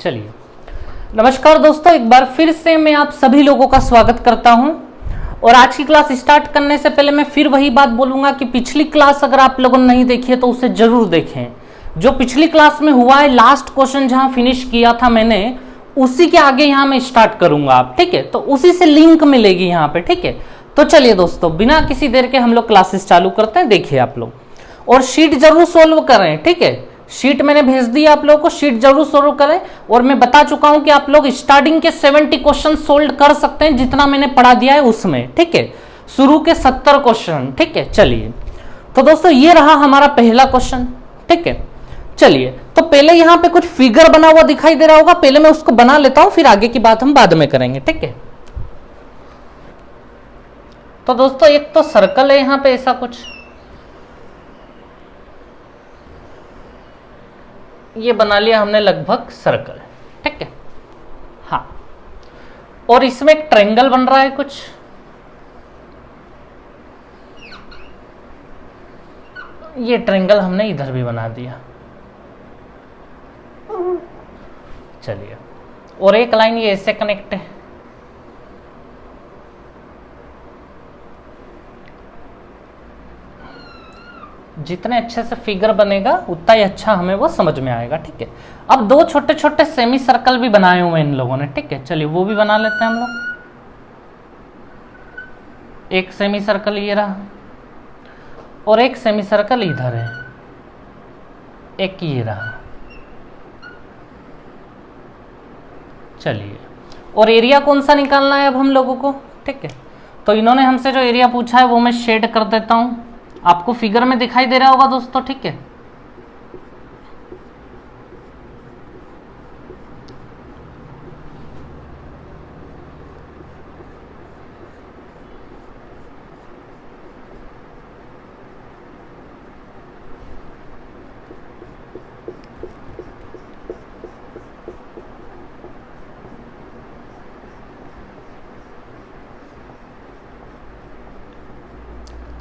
चलिए, नमस्कार दोस्तों, एक बार फिर से मैं आप सभी लोगों का स्वागत करता हूं। और आज की क्लास स्टार्ट करने से पहले मैं फिर वही बात बोलूंगा कि पिछली क्लास अगर आप लोगों ने नहीं देखी है तो उसे जरूर देखें। जो पिछली क्लास में हुआ है, लास्ट क्वेश्चन जहां फिनिश किया था मैंने, उसी के आगे यहां मैं स्टार्ट करूंगा आप, ठीक है। तो उसी से लिंक मिलेगी यहां पे, ठीक है। तो चलिए दोस्तों, बिना किसी देर के हम लोग क्लासेस चालू करते हैं। देखिए आप लोग, और शीट जरूर सोल्व करें, ठीक है। शीट मैंने भेज दी आप लोगों को, शीट जरूर सोल्व करें। और मैं बता चुका हूं कि आप लोग स्टार्टिंग के 70 क्वेश्चन सोल्व कर सकते हैं, जितना मैंने पढ़ा दिया है उसमें, ठीक है। शुरू के 70 क्वेश्चन, ठीक है। चलिए, तो दोस्तों ये रहा हमारा पहला क्वेश्चन, ठीक है। चलिए, तो पहले यहां पे कुछ फिगर बना हुआ दिखाई दे रहा होगा, पहले मैं उसको बना लेता हूं, फिर आगे की बात हम बाद में करेंगे, ठीक है। तो दोस्तों एक तो सर्कल है यहां पे ऐसा कुछ, ये बना लिया हमने लगभग सर्कल, ठीक है। हाँ, और इसमें एक ट्रायंगल बन रहा है कुछ, ये ट्रायंगल हमने इधर भी बना दिया। चलिए, और एक लाइन ये ऐसे कनेक्ट है, जितने अच्छे से फिगर बनेगा उतना ही अच्छा हमें वो समझ में आएगा, ठीक है। अब दो छोटे छोटे सेमी सर्कल भी बनाए हुए इन लोगों ने, ठीक है। चलिए वो भी बना लेते हैं हम लोग। एक सेमी सर्कल ये रहा, और एक सेमी सर्कल इधर है, एक ये रहा। चलिए, और एरिया कौन सा निकालना है अब हम लोगों को, ठीक है। तो इन्होंने हमसे जो एरिया पूछा है वो मैं शेड कर देता हूं, आपको फिगर में दिखाई दे रहा होगा दोस्तों, ठीक है।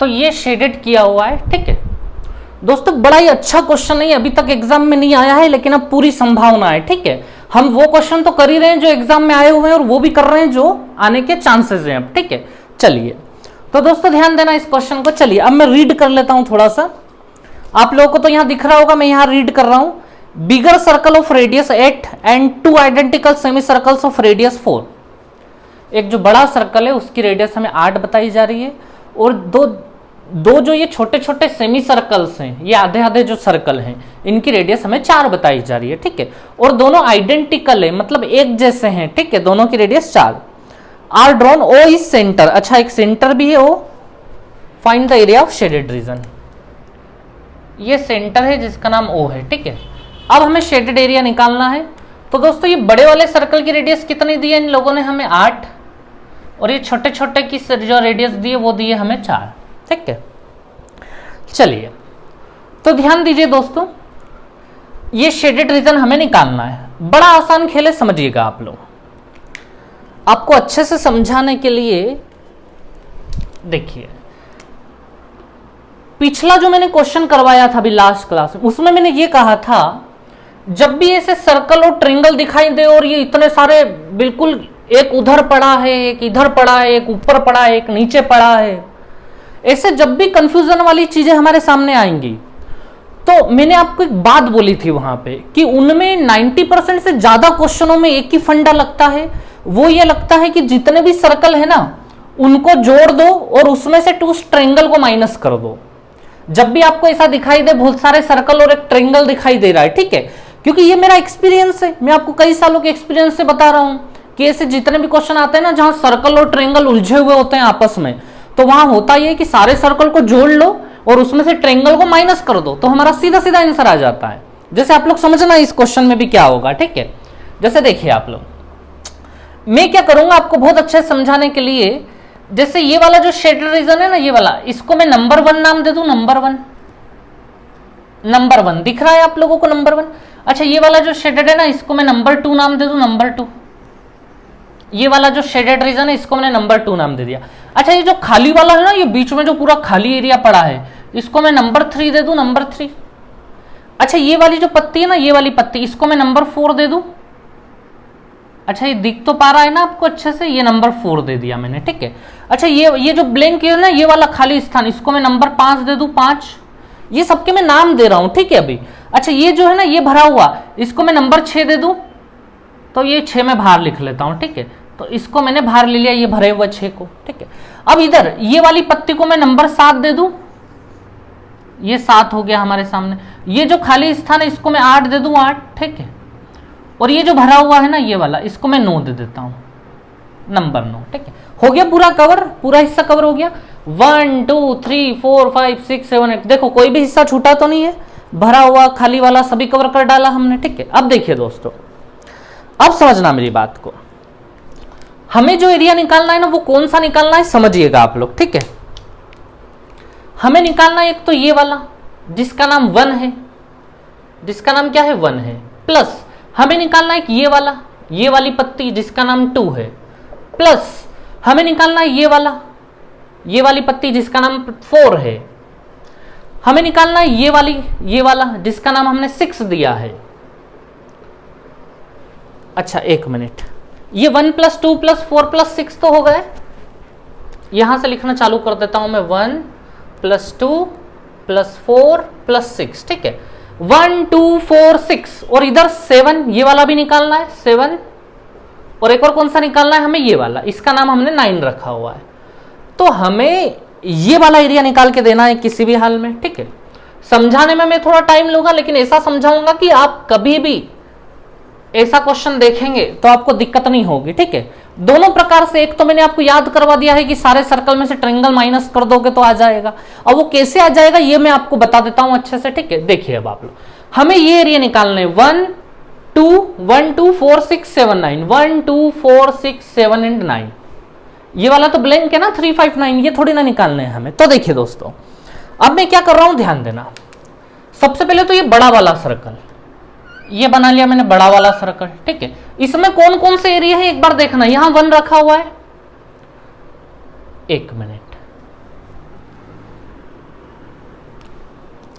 तो ये शेडेड किया हुआ है, ठीक है दोस्तों। बड़ा ही अच्छा क्वेश्चन है, अभी तक एग्जाम में नहीं आया है, लेकिन अब पूरी संभावना है, ठीक है। हम वो क्वेश्चन तो कर ही रहे हैं जो एग्जाम में आए हुए हैं, और वो भी कर रहे हैं जो आने के चांसेस हैं अब, ठीक है। चलिए, तो दोस्तों ध्यान देना इस क्वेश्चन को। चलिए, अब मैं रीड कर लेता हूं थोड़ा सा, आप लोगों को तो यहां दिख रहा होगा, मैं यहां रीड कर रहा हूं। बिगर circle of radius 8 and 2 identical semi circles of radius 4। एक जो बड़ा सर्कल है उसकी रेडियस हमें 8 बताई जा रही है, और दो जो ये छोटे छोटे सेमी सर्कल्स हैं, ये आधे आधे जो सर्कल हैं, इनकी रेडियस हमें 4 बताई जा रही है, ठीक है। और दोनों आइडेंटिकल है, मतलब एक जैसे हैं, ठीक है। दोनों की radius 4 are drawn. O is centre, अच्छा एक सेंटर भी है O. Find the area of shaded region, ये सेंटर है जिसका नाम ओ है, ठीक है। अब हमें शेडेड एरिया निकालना है। तो दोस्तों ये बड़े वाले सर्कल की रेडियस कितनी दी है इन लोगों ने हमें, 8, और ये छोटे छोटे की जो रेडियस दी है वो दी है हमें 4, ठीक है। चलिए, तो ध्यान दीजिए दोस्तों, ये शेडेड रीजन हमें निकालना है। बड़ा आसान खेल है, समझिएगा आप लोग। आपको अच्छे से समझाने के लिए देखिए, पिछला जो मैंने क्वेश्चन करवाया था अभी लास्ट क्लास में, उसमें मैंने ये कहा था, जब भी ऐसे सर्कल और ट्रायंगल दिखाई दे और ये इतने सारे बिल्कुल, एक उधर पड़ा है, एक इधर पड़ा है, एक ऊपर पड़ा है, एक नीचे पड़ा है, ऐसे जब भी कंफ्यूजन वाली चीजें हमारे सामने आएंगी, तो मैंने आपको एक बात बोली थी वहां पे कि उनमें 90% से ज्यादा क्वेश्चनों में एक ही फंडा लगता है। वो ये लगता है कि जितने भी सर्कल है ना, उनको जोड़ दो और उसमें से उस ट्रायंगल को माइनस कर दो। जब भी आपको ऐसा दिखाई दे, बहुत सारे सर्कल और एक ट्रायंगल दिखाई दे रहा है, ठीक है, क्योंकि ये मेरा एक्सपीरियंस है, मैं आपको कई सालों के एक्सपीरियंस से बता रहा हूं कि ऐसे जितने भी क्वेश्चन आते हैं ना, जहां सर्कल और ट्रायंगल उलझे हुए होते हैं आपस में, तो वहां होता यह कि सारे सर्कल को जोड़ लो और उसमें से ट्रायंगल को माइनस कर दो, तो हमारा सीधा सीधा आंसर आ जाता है। जैसे आप लोग समझना इस क्वेश्चन में भी क्या होगा, ठीक है। जैसे देखिए आप लोग, मैं क्या करूंगा आपको बहुत अच्छे समझाने के लिए, जैसे ये वाला जो शेडेड रीजन है ना, ये वाला, इसको मैं नंबर 1 नाम दे दूं, नंबर 1 दिख रहा है आप लोगों को, नंबर 1। अच्छा, ये वाला जो शेडेड है ना, इसको मैं नंबर 2 नाम दे दूं, नंबर 2। ये वाला जो शेडेड रीजन है, इसको मैंने नंबर 2 नाम दे दिया। अच्छा, ये जो खाली वाला है ना, ये बीच में जो पूरा खाली एरिया पड़ा है, इसको मैं नंबर 3 दे दूं, नंबर 3। अच्छा, ये वाली जो पत्ती है ना, ये वाली पत्ती, इसको मैं नंबर 4 दे दूं, अच्छा ये दिख तो पा रहा है ना आपको अच्छे से, ये नंबर 4 दे दिया मैंने, ठीक है। अच्छा ये जो ब्लैंक है ना, ये वाला खाली स्थान, इसको मैं नंबर 5 दे दूं, 5। ये सबके मैं नाम दे रहा हूं, ठीक है अभी। अच्छा ये जो है ना ये भरा हुआ, इसको मैं नंबर 6 दे दूं, तो ये 6 में बाहर लिख लेता हूं, ठीक है। तो इसको मैंने बाहर ले लिया, ये भरे हुए 6 को, ठीक है। अब इधर ये वाली पत्ती को मैं नंबर 7 दे दूं, ये 7 हो गया हमारे सामने। ये जो खाली स्थान है इसको मैं 8 दे दूं, 8, ठीक है। और ये जो भरा हुआ है ना ये वाला, इसको मैं 9 दे देता हूं, नंबर 9, ठीक है। हो गया पूरा कवर, पूरा हिस्सा कवर हो गया। 1 2 3 4 5 6 7 8, देखो कोई भी हिस्सा छूटा तो नहीं है, भरा हुआ खाली वाला सभी कवर कर डाला हमने, ठीक है। अब देखिए दोस्तों, अब समझना मेरी बात को, हमें जो एरिया निकालना है ना वो कौन सा निकालना है समझिएगा आप लोग, ठीक है। हमें निकालना है एक तो ये वाला जिसका नाम 1 है, जिसका नाम क्या है 1 है, प्लस हमें निकालना है ये वाला, ये वाली पत्ती जिसका नाम 2 है, प्लस हमें निकालना है ये वाली पत्ती जिसका नाम 4 है, हमें निकालना है ये वाला जिसका नाम हमने 6 दिया है। अच्छा एक मिनट, ये 1 + 2 + 4 + 6 तो हो गए, यहां से लिखना चालू कर देता हूं मैं, 1 + 2 + 4 + 6, ठीक है। 1 2 4 6, और इधर 7, ये वाला भी निकालना है 7, और एक और कौन सा निकालना है हमें, ये वाला, इसका नाम हमने 9 रखा हुआ है। तो हमें ये वाला एरिया निकाल के देना है किसी भी हाल में, ठीक है। समझाने में मैं थोड़ा टाइम लूंगा, लेकिन ऐसा समझाऊंगा कि आप कभी भी ऐसा क्वेश्चन देखेंगे तो आपको दिक्कत नहीं होगी, ठीक है। दोनों प्रकार से, एक तो मैंने आपको याद करवा दिया है कि सारे सर्कल में से ट्रायंगल माइनस कर दोगे तो आ जाएगा, और वो कैसे आ जाएगा ये मैं आपको बता देता हूं अच्छे से, ठीक है। देखिए अब आप लोग, हमें ये एरिया निकालना है 1 2 4 6 7 9, 1 2 4 6 7 एंड 9, ये वाला तो ब्लैंक है ना 3 5 9, ये थोड़ी ना निकालने हैं हमें। तो देखिए दोस्तों, अब मैं क्या कर रहा हूं ध्यान देना। सबसे पहले तो ये बड़ा वाला सर्कल, ये बना लिया मैंने बड़ा वाला सर्कल, ठीक है। इसमें कौन कौन से एरिया है एक बार देखना, यहां 1 रखा हुआ है, एक मिनट,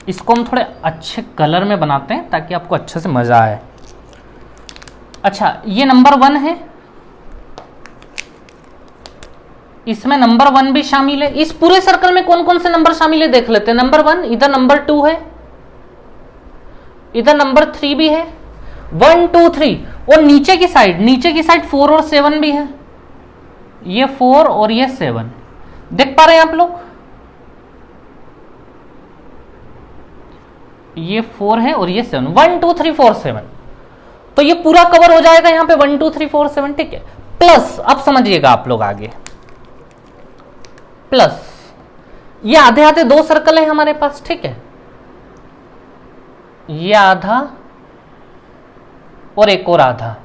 इसको हम थोड़े अच्छे कलर में बनाते हैं ताकि आपको अच्छे से मजा आए। अच्छा ये नंबर 1 है, इसमें नंबर 1 भी शामिल है। इस पूरे सर्कल में कौन कौन से नंबर शामिल है देख लेते हैं। नंबर 1, इधर नंबर 2 है, इधर नंबर 3 भी है, 1 2 3, और नीचे की साइड 4 और 7 भी है, ये 4 और ये 7, देख पा रहे हैं आप लोग, ये 4 है और ये 7, 1 2 3 4 7, तो ये पूरा कवर हो जाएगा यहां पे 1 2 3 4 7, ठीक है। प्लस अब समझिएगा आप लोग आगे, प्लस ये आधे आधे 2 सर्कल है हमारे पास, ठीक है, ये आधा और एक और आधा,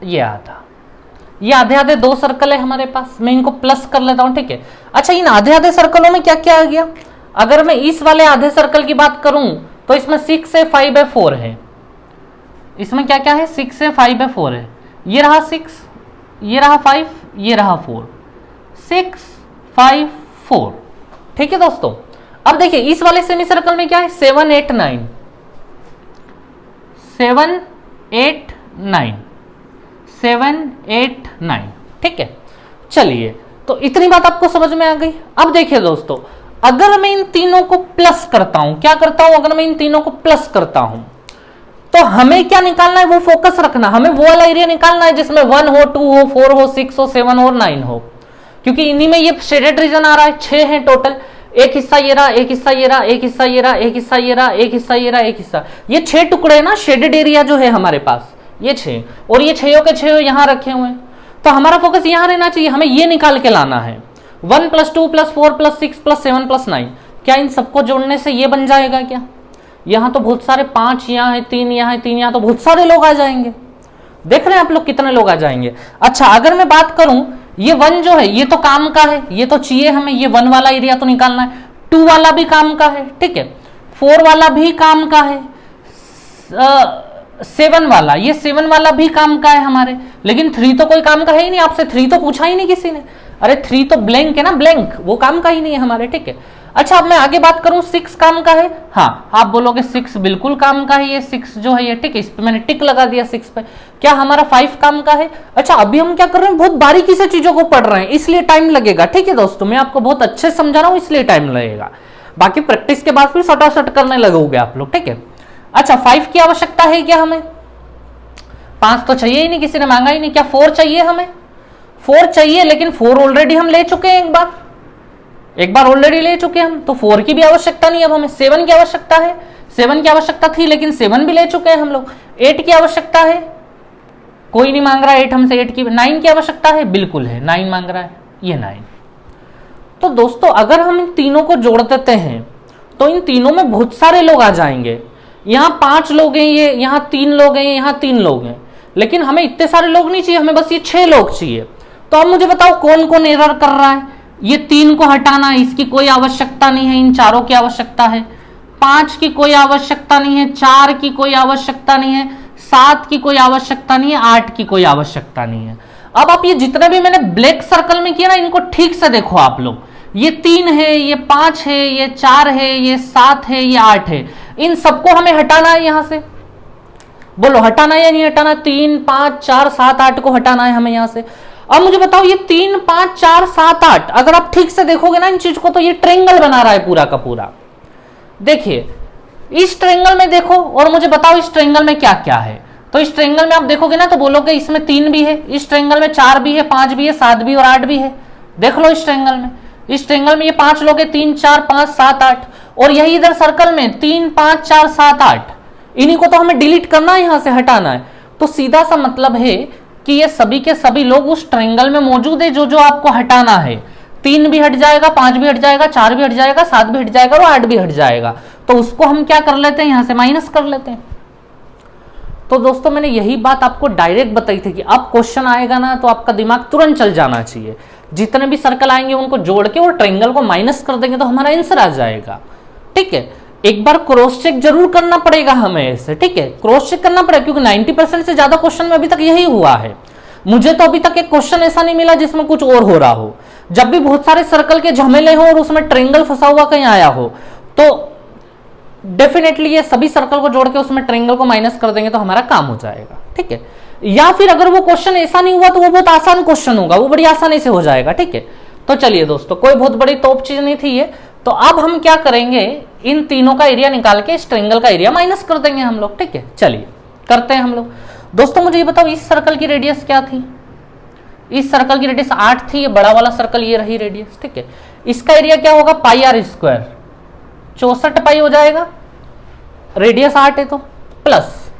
ये आधा, ये आधे आधे 2 सर्कल है हमारे पास, मैं इनको प्लस कर लेता हूं, ठीक है। अच्छा इन आधे आधे सर्कलों में क्या क्या आ गया, अगर मैं इस वाले आधे सर्कल की बात करूं तो इसमें 6 है 5 है 4 है, इसमें क्या क्या है 6 है 5 है 4 है, ये रहा 6, ये रहा 5, ये रहा 4, 6 5 4, ठीक है दोस्तों। अब देखिए इस वाले सेमी सर्कल में क्या है 7 8 9, 7 8 9, 7 8 9, ठीक है। चलिए तो इतनी बात आपको समझ में आ गई। अब देखिए दोस्तों, अगर मैं इन तीनों को प्लस करता हूं, क्या करता हूं, अगर मैं इन तीनों को प्लस करता हूं तो हमें क्या निकालना है, वो फोकस रखना, हमें वो वाला एरिया निकालना है जिसमें 1 हो 2 हो 4 हो 6 हो 7 हो और 9 हो, क्योंकि इन्हीं में ये शेडेड रीजन आ रहा है, 6 है टोटल, एक हिस्सा ये रहा, एक हिस्सा ये रहा, एक हिस्सा ये रहा, एक हिस्सा ये रहा, एक हिस्सा ये रहा, एक हिस्सा, ये 6 टुकड़े ना शेडेड एरिया जो है हमारे पास, ये 6, और ये 6 के 6 यहां रखे हुए हैं, तो हमारा फोकस यहां रहना चाहिए, हमें ये निकाल के लाना है 1 + 2 + 4 + 6 + 7 + 9, क्या इन सबको जोड़ने से ये बन जाएगा क्या, यहां तो बहुत सारे 5 यहां है, 3 यहां है, 3 यहां, तो बहुत सारे लोग आ जाएंगे, देख रहे हैं आप लोग कितने लोग आ जाएंगे। अच्छा अगर मैं बात करूं, ये 1 जो है ये तो काम का है, ये तो चाहिए हमें, ये 1 वाला एरिया तो निकालना है, 2 वाला भी काम का है, ठीक है, 4 वाला भी काम का है, 7 वाला, ये 7 वाला भी काम का है हमारे, लेकिन 3 तो कोई काम का है ही नहीं, आपसे 3 तो पूछा ही नहीं किसी ने, अरे 3 तो ब्लैंक है ना, ब्लैंक, वो काम का ही नहीं है हमारे, ठीक है। अच्छा अब मैं आगे बात करूं 6 काम का है, हाँ आप बोलोगे 6 बिल्कुल काम का है, ये 6 जो है ये ठीक है, इस पे मैंने टिक लगा दिया 6 पे। क्या हमारा 5 काम का है? अच्छा अभी हम क्या कर रहे हैं, बहुत बारीकी से चीजों को पढ़ रहे हैं इसलिए टाइम लगेगा, ठीक है दोस्तों, मैं आपको बहुत अच्छे से समझा रहा हूं इसलिए टाइम लगेगा, बाकी प्रैक्टिस के बाद फिर सटासट करने लगोगे आप लोग, ठीक है। अच्छा 5 की आवश्यकता है क्या हमें? 5 तो चाहिए ही नहीं, किसी ने मांगा ही नहीं। क्या 4 चाहिए हमें? 4 चाहिए, लेकिन 4 ऑलरेडी हम ले चुके हैं, एक बार ऑलरेडी ले चुके हैं हम, तो 4 की भी आवश्यकता नहीं अब हमें। 7 की आवश्यकता है, 7 की आवश्यकता थी लेकिन 7 भी ले चुके हैं हम लोग। 8 की आवश्यकता है, कोई नहीं मांग रहा है 8 हमसे, 8 की। 9 की आवश्यकता है, बिल्कुल है, 9 मांग रहा है, ये 9। तो दोस्तों अगर हम इन तीनों को जोड़ देते हैं तो इन तीनों में बहुत सारे लोग आ जाएंगे। यहां 5 लोग हैं, ये यहां 3 लोग हैं, यहां 3 लोग हैं, लेकिन हमें इतने सारे लोग नहीं चाहिए, हमें बस ये 6 लोग चाहिए। तो अब मुझे बताओ कौन कौन एरर कर रहा है? ये 3 को हटाना है, इसकी कोई आवश्यकता नहीं है, इन चारों की आवश्यकता है। 5 की कोई आवश्यकता नहीं है, 4 की कोई आवश्यकता नहीं है, 7 की कोई आवश्यकता नहीं है, 8 की कोई आवश्यकता नहीं है। अब आप ये जितने भी मैंने ब्लैक सर्कल में किया ना, इनको ठीक से देखो आप लोग, ये 3 है, ये 5 है, ये 4 है, ये 7 है, ये 8 है, इन सबको हमें हटाना है यहां से। बोलो हटाना है या नहीं हटाना? 3, 5, 4, 7, 8 को हटाना है हमें यहां से। अब मुझे बताओ ये 3, 5, 4, 7, 8 अगर आप ठीक से देखोगे ना इन चीज को, तो ये ट्रायंगल बना रहा है पूरा का पूरा। देखिए इस ट्रायंगल में देखो और मुझे बताओ इस ट्रायंगल में क्या क्या है। तो इस ट्रायंगल में आप देखोगे ना तो बोलोगे इसमें 3 भी है, इस ट्रायंगल में 4 भी है, 5 भी है, 7 भी और 8 भी है। देख लो इस ट्रायंगल में, इस ट्रायंगल में ये 5 लोग हैं, 3, 4, 5, 7, 8, और यही इधर सर्कल में 3, 5, 4, 7, 8, इन्हीं को तो हमें डिलीट करना है, यहां से हटाना है। तो सीधा सा मतलब है कि ये सभी के सभी लोग उस ट्रायंगल में मौजूद है जो जो आपको हटाना है। 3 भी हट जाएगा, 5 भी हट जाएगा, 4 भी हट जाएगा, 7 भी हट जाएगा और 8 भी हट जाएगा। तो उसको हम क्या कर लेते हैं, यहां से माइनस कर लेते हैं। तो दोस्तों मैंने यही बात आपको डायरेक्ट बताई थी कि अब क्वेश्चन आएगा ना तो आपका दिमाग तुरंत चल जाना चाहिए। जितने भी सर्कल आएंगे उनको जोड़ के और ट्रायंगल को माइनस कर देंगे तो हमारा आंसर आ जाएगा, ठीक है। एक बार क्रॉस चेक जरूर करना पड़ेगा हमें ऐसे, ठीक है, क्रॉस चेक करना पड़ेगा, क्योंकि 90% से ज्यादा क्वेश्चन में अभी तक यही हुआ है। मुझे तो अभी तक एक क्वेश्चन ऐसा नहीं मिला जिसमें कुछ और हो रहा हो। जब भी बहुत सारे सर्कल के झमेले हो और उसमें ट्रायंगल फंसा हुआ कहीं आया हो, तो डेफिनेटली ये सभी सर्कल को जोड़ के उसमें ट्रायंगल को माइनस कर देंगे तो हमारा काम हो जाएगा, ठीक है। या फिर अगर वो क्वेश्चन ऐसा नहीं हुआ तो वो बहुत आसान क्वेश्चन होगा, वो बड़ी आसानी से हो जाएगा, ठीक है। तो चलिए दोस्तों, कोई बहुत बड़ी तोप चीज नहीं थी ये। तो अब हम क्या करेंगे, इन तीनों का एरिया निकाल के इस ट्रायंगल का एरिया माइनस कर देंगे हम लोग, ठीक है। चलिए करते हैं हम लोग। दोस्तों मुझे ये बताओ इस सर्कल की रेडियस क्या थी? इस सर्कल की रेडियस 8 थी, ये बड़ा वाला सर्कल ये रही रेडियस, ठीक है। इसका एरिया क्या होगा, पाई आर स्क्वायर, 64 पाई हो जाएगा, रेडियस 8 है तो प्लस।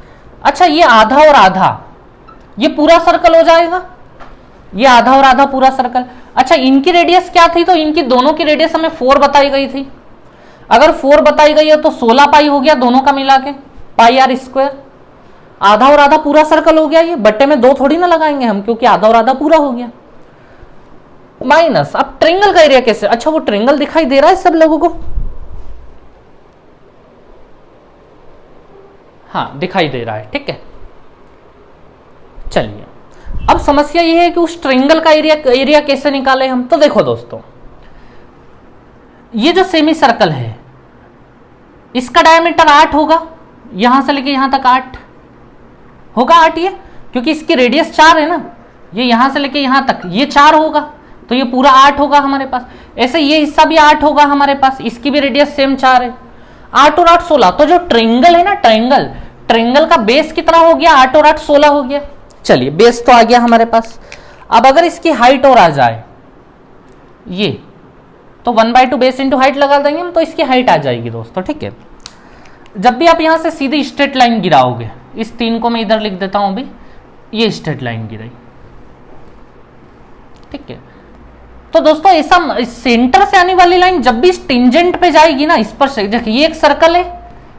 अच्छा ये आधा और आधा, ये पूरा सर्कल हो जाएगा, ये आधा और आधा पूरा सर्कल। अच्छा इनकी रेडियस क्या थी, तो इनकी दोनों की रेडियस हमें 4 बताई गई थी। अगर 4 बताई गई है तो 16 पाई हो गया दोनों का मिला के, पाई आर स्क्वायर। आधा और आधा पूरा सर्कल हो गया, ये बट्टे में 2 थोड़ी ना लगाएंगे हम, क्योंकि आधा और आधा पूरा हो गया। माइनस, अब ट्रायंगल का एरिया कैसे? अच्छा वो ट्रायंगल दिखाई दे रहा है सब लोगों को? हाँ दिखाई दे रहा है, ठीक है। चलिए अब समस्या यह है कि उस ट्रायंगल का एरिया कैसे निकाले हम। तो देखो दोस्तों, ये जो सेमी सर्कल है इसका डायमीटर 8 होगा, यहां से लेके यहां तक 8 होगा, 8 ये, क्योंकि इसकी रेडियस 4 है ना, ये यहां से लेके यहां तक ये 4 होगा, तो ये पूरा 8 होगा हमारे पास। ऐसे ये हिस्सा भी 8 होगा हमारे पास, इसकी भी रेडियस सेम 4 है। 8 और 8 16, तो जो ट्रायंगल है ना, ट्रायंगल का बेस कितना हो गया, 8 और 8 16 हो गया। चलिए बेस तो आ गया हमारे पास। अब अगर इसकी हाइट और आ जाए ये, तो 1/2 बेस इंटू हाइट लगा देंगे हम, तो इसकी हाइट आ जाएगी दोस्तों, ठीक है। जब भी आप यहां से सीधी स्ट्रेट लाइन गिराओगे, इस 3 को मैं इधर लिख देता हूं अभी, ये स्ट्रेट लाइन गिराई, ठीक है। तो दोस्तों ऐसा सेंटर से आने वाली लाइन जब भी इस टेंजेंट पे जाएगी ना, इस पर से देखिए, ये एक सर्कल है,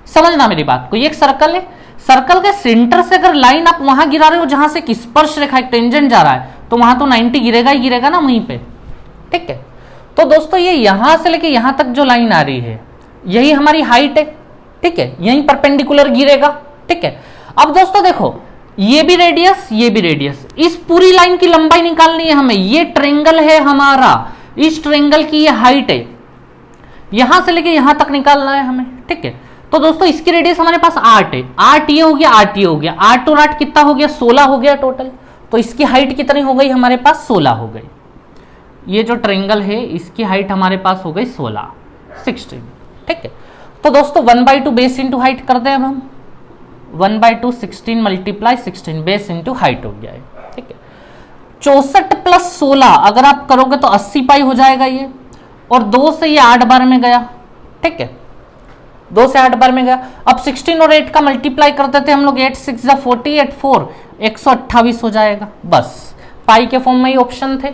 समझना मेरी बात को, ये एक सर्कल है, सर्कल के सेंटर से अगर लाइन आप वहां गिरा रहे हो जहां से एक स्पर्श रेखा, एक टेंजेंट जा रहा है, तो वहां तो 90 गिरेगा ही गिरेगा ना वहीं पे, ठीक है। तो दोस्तों ये यहां से लेके यहां तक जो लाइन आ रही है यही हमारी हाइट है, ठीक है, यहीं परपेंडिकुलर गिरेगा, ठीक है। अब दोस्तों देखो, ये भी रेडियस, ये भी रेडियस, इस पूरी लाइन की लंबाई निकालनी है हमें। ये ट्रायंगल है हमारा, इस ट्रायंगल की ये हाइट है, यहां से लेके यहां तक निकालना है हमें, ठीक है। तो दोस्तों इसकी रेडियस हमारे पास 8 है, 8 ये हो गया, 8 ये हो गया, 8 और 8 कितना हो गया, 16 हो गया टोटल। तो इसकी हाइट कितनी हो गई हमारे पास, 16 हो गई। ये जो ट्रायंगल है इसकी हाइट हमारे पास हो गई 16, 16, ठीक है। तो दोस्तों 1/2 बेस इंटू हाइट कर दें अब हम, 1/2 16 मल्टीप्लाई 16 बेस इंटू हाइट हो गया है, ठीक है। 64 प्लस 16 अगर आप करोगे तो 80 पाई हो जाएगा ये, और 2 से ये 8 बार में गया, ठीक है, 2 से 8 बार में गया। अब 16 और 8 का मल्टीप्लाई कर देते हम लोग, 8 6 जा 40, 8 4 128 हो जाएगा। बस पाई के फॉर्म में ही ऑप्शन थे,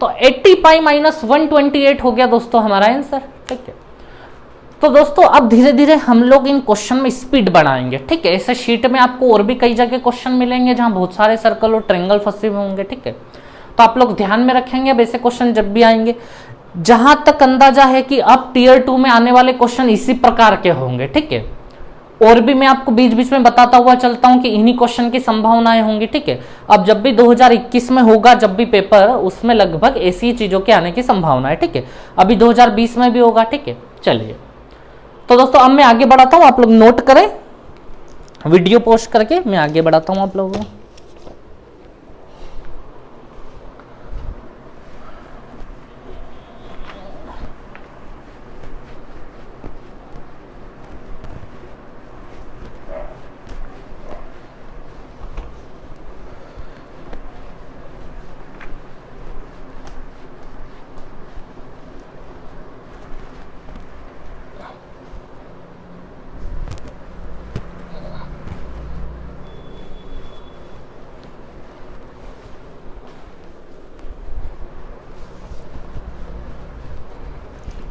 तो 80 पाई माइनस 128 हो गया दोस्तों हमारा आंसर, ठीक है। तो दोस्तों अब धीरे धीरे हम लोग इन क्वेश्चन में स्पीड बढ़ाएंगे, ठीक है। ऐसे शीट में आपको और भी कई जगह क्वेश्चन मिलेंगे जहां बहुत सारे सर्कल और ट्रायंगल फंसे हुए होंगे, ठीक है। तो आप लोग ध्यान में रखेंगे अब ऐसे क्वेश्चन जब भी आएंगे। जहां तक अंदाजा है कि अब टियर 2 में आने वाले क्वेश्चन इसी प्रकार के होंगे, ठीक है। और भी मैं आपको बीच बीच में बताता हुआ चलता हूं कि इन्हीं क्वेश्चन की संभावनाएं होंगी, ठीक है। अब जब भी 2021 में होगा जब भी पेपर, उसमें लगभग ऐसी चीजों के आने की संभावना है, ठीक है। अभी 2020 में भी होगा, ठीक है। चलिए तो दोस्तों अब मैं आगे बढ़ाता हूं, आप लोग नोट करें, वीडियो पोस्ट करके मैं आगे बढ़ाता हूं आप लोगों को।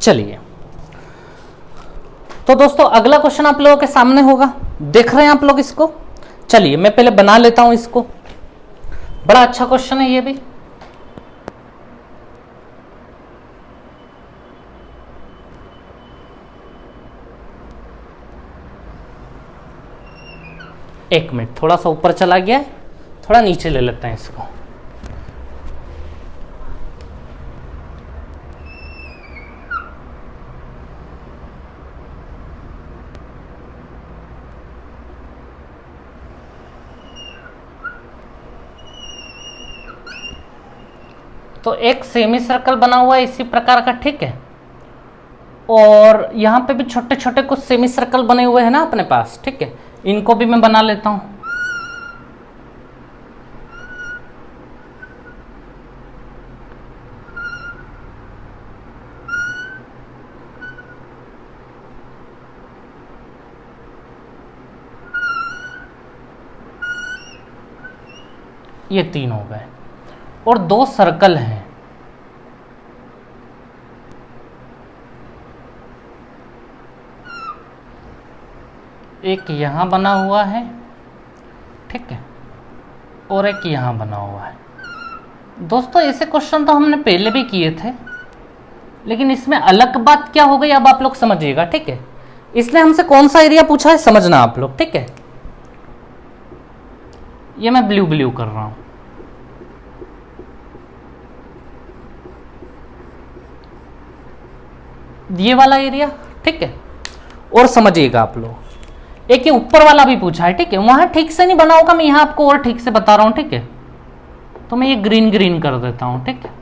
चलिए तो दोस्तों अगला क्वेश्चन आप लोगों के सामने होगा, देख रहे हैं आप लोग इसको। चलिए मैं पहले बना लेता हूं इसको, बड़ा अच्छा क्वेश्चन है ये भी। एक मिनट, थोड़ा सा ऊपर चला गया है, थोड़ा नीचे ले लेते हैं इसको। तो एक सेमी सर्कल बना हुआ है इसी प्रकार का, ठीक है। और यहां पे भी छोटे छोटे कुछ सेमी सर्कल बने हुए हैं ना अपने पास, ठीक है। इनको भी मैं बना लेता हूं। ये 3 हो गए और 2 सर्कल हैं। एक यहां बना हुआ है, ठीक है, और एक यहां बना हुआ है। दोस्तों ऐसे क्वेश्चन तो हमने पहले भी किए थे, लेकिन इसमें अलग बात क्या हो गई अब आप लोग समझिएगा, ठीक है। इसलिए हमसे कौन सा एरिया पूछा है समझना आप लोग, ठीक है। ये मैं ब्लू ब्लू कर रहा हूं। ये वाला एरिया, ठीक है। और समझिएगा आप लोग, एक ये ऊपर वाला भी पूछा है, ठीक है। वहां ठीक से नहीं बना होगा, मैं यहां आपको और ठीक से बता रहा हूं, ठीक है। तो मैं ये ग्रीन ग्रीन कर देता हूं, ठीक है।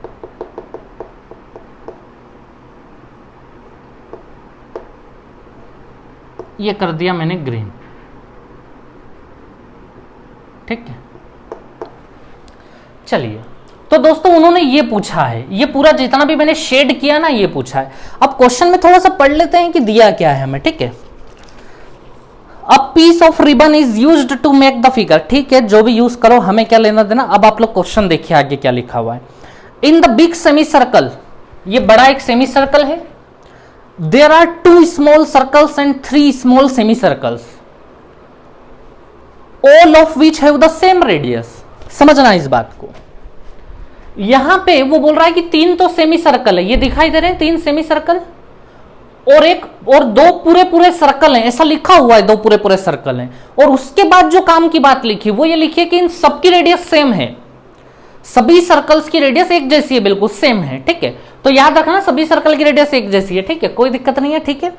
ये कर दिया मैंने ग्रीन, ठीक है। चलिए तो दोस्तों उन्होंने ये पूछा है, ये पूरा जितना भी मैंने शेड किया ना ये पूछा है। अब क्वेश्चन में थोड़ा सा पढ़ लेते हैं कि दिया क्या है हमें, ठीक है। अब piece of ribbon is used to make the figure, ठीक है, जो भी यूज करो हमें क्या लेना देना। अब आप लोग क्वेश्चन देखिए आगे क्या लिखा हुआ है। In the big semi circle, ये बड़ा एक सेमी सर्कल है, there are 2 small circles and 3 small semi circles, all of which have the same radius. समझना इस बात को, यहां पे वो बोल रहा है कि 3 तो सेमी सर्कल है, ये दिखाई दे रहे हैं 3 सेमी सर्कल, और एक और 2 पूरे पूरे सर्कल हैं, ऐसा लिखा हुआ है 2 पूरे पूरे सर्कल हैं। और उसके बाद जो काम की बात लिखी वो ये लिखी है कि इन सबकी रेडियस सेम है। सभी सर्कल्स की रेडियस एक जैसी है, बिल्कुल सेम है, ठीक है। तो याद रखना सभी सर्कल की रेडियस एक जैसी है, ठीक है, कोई दिक्कत नहीं है, ठीक है।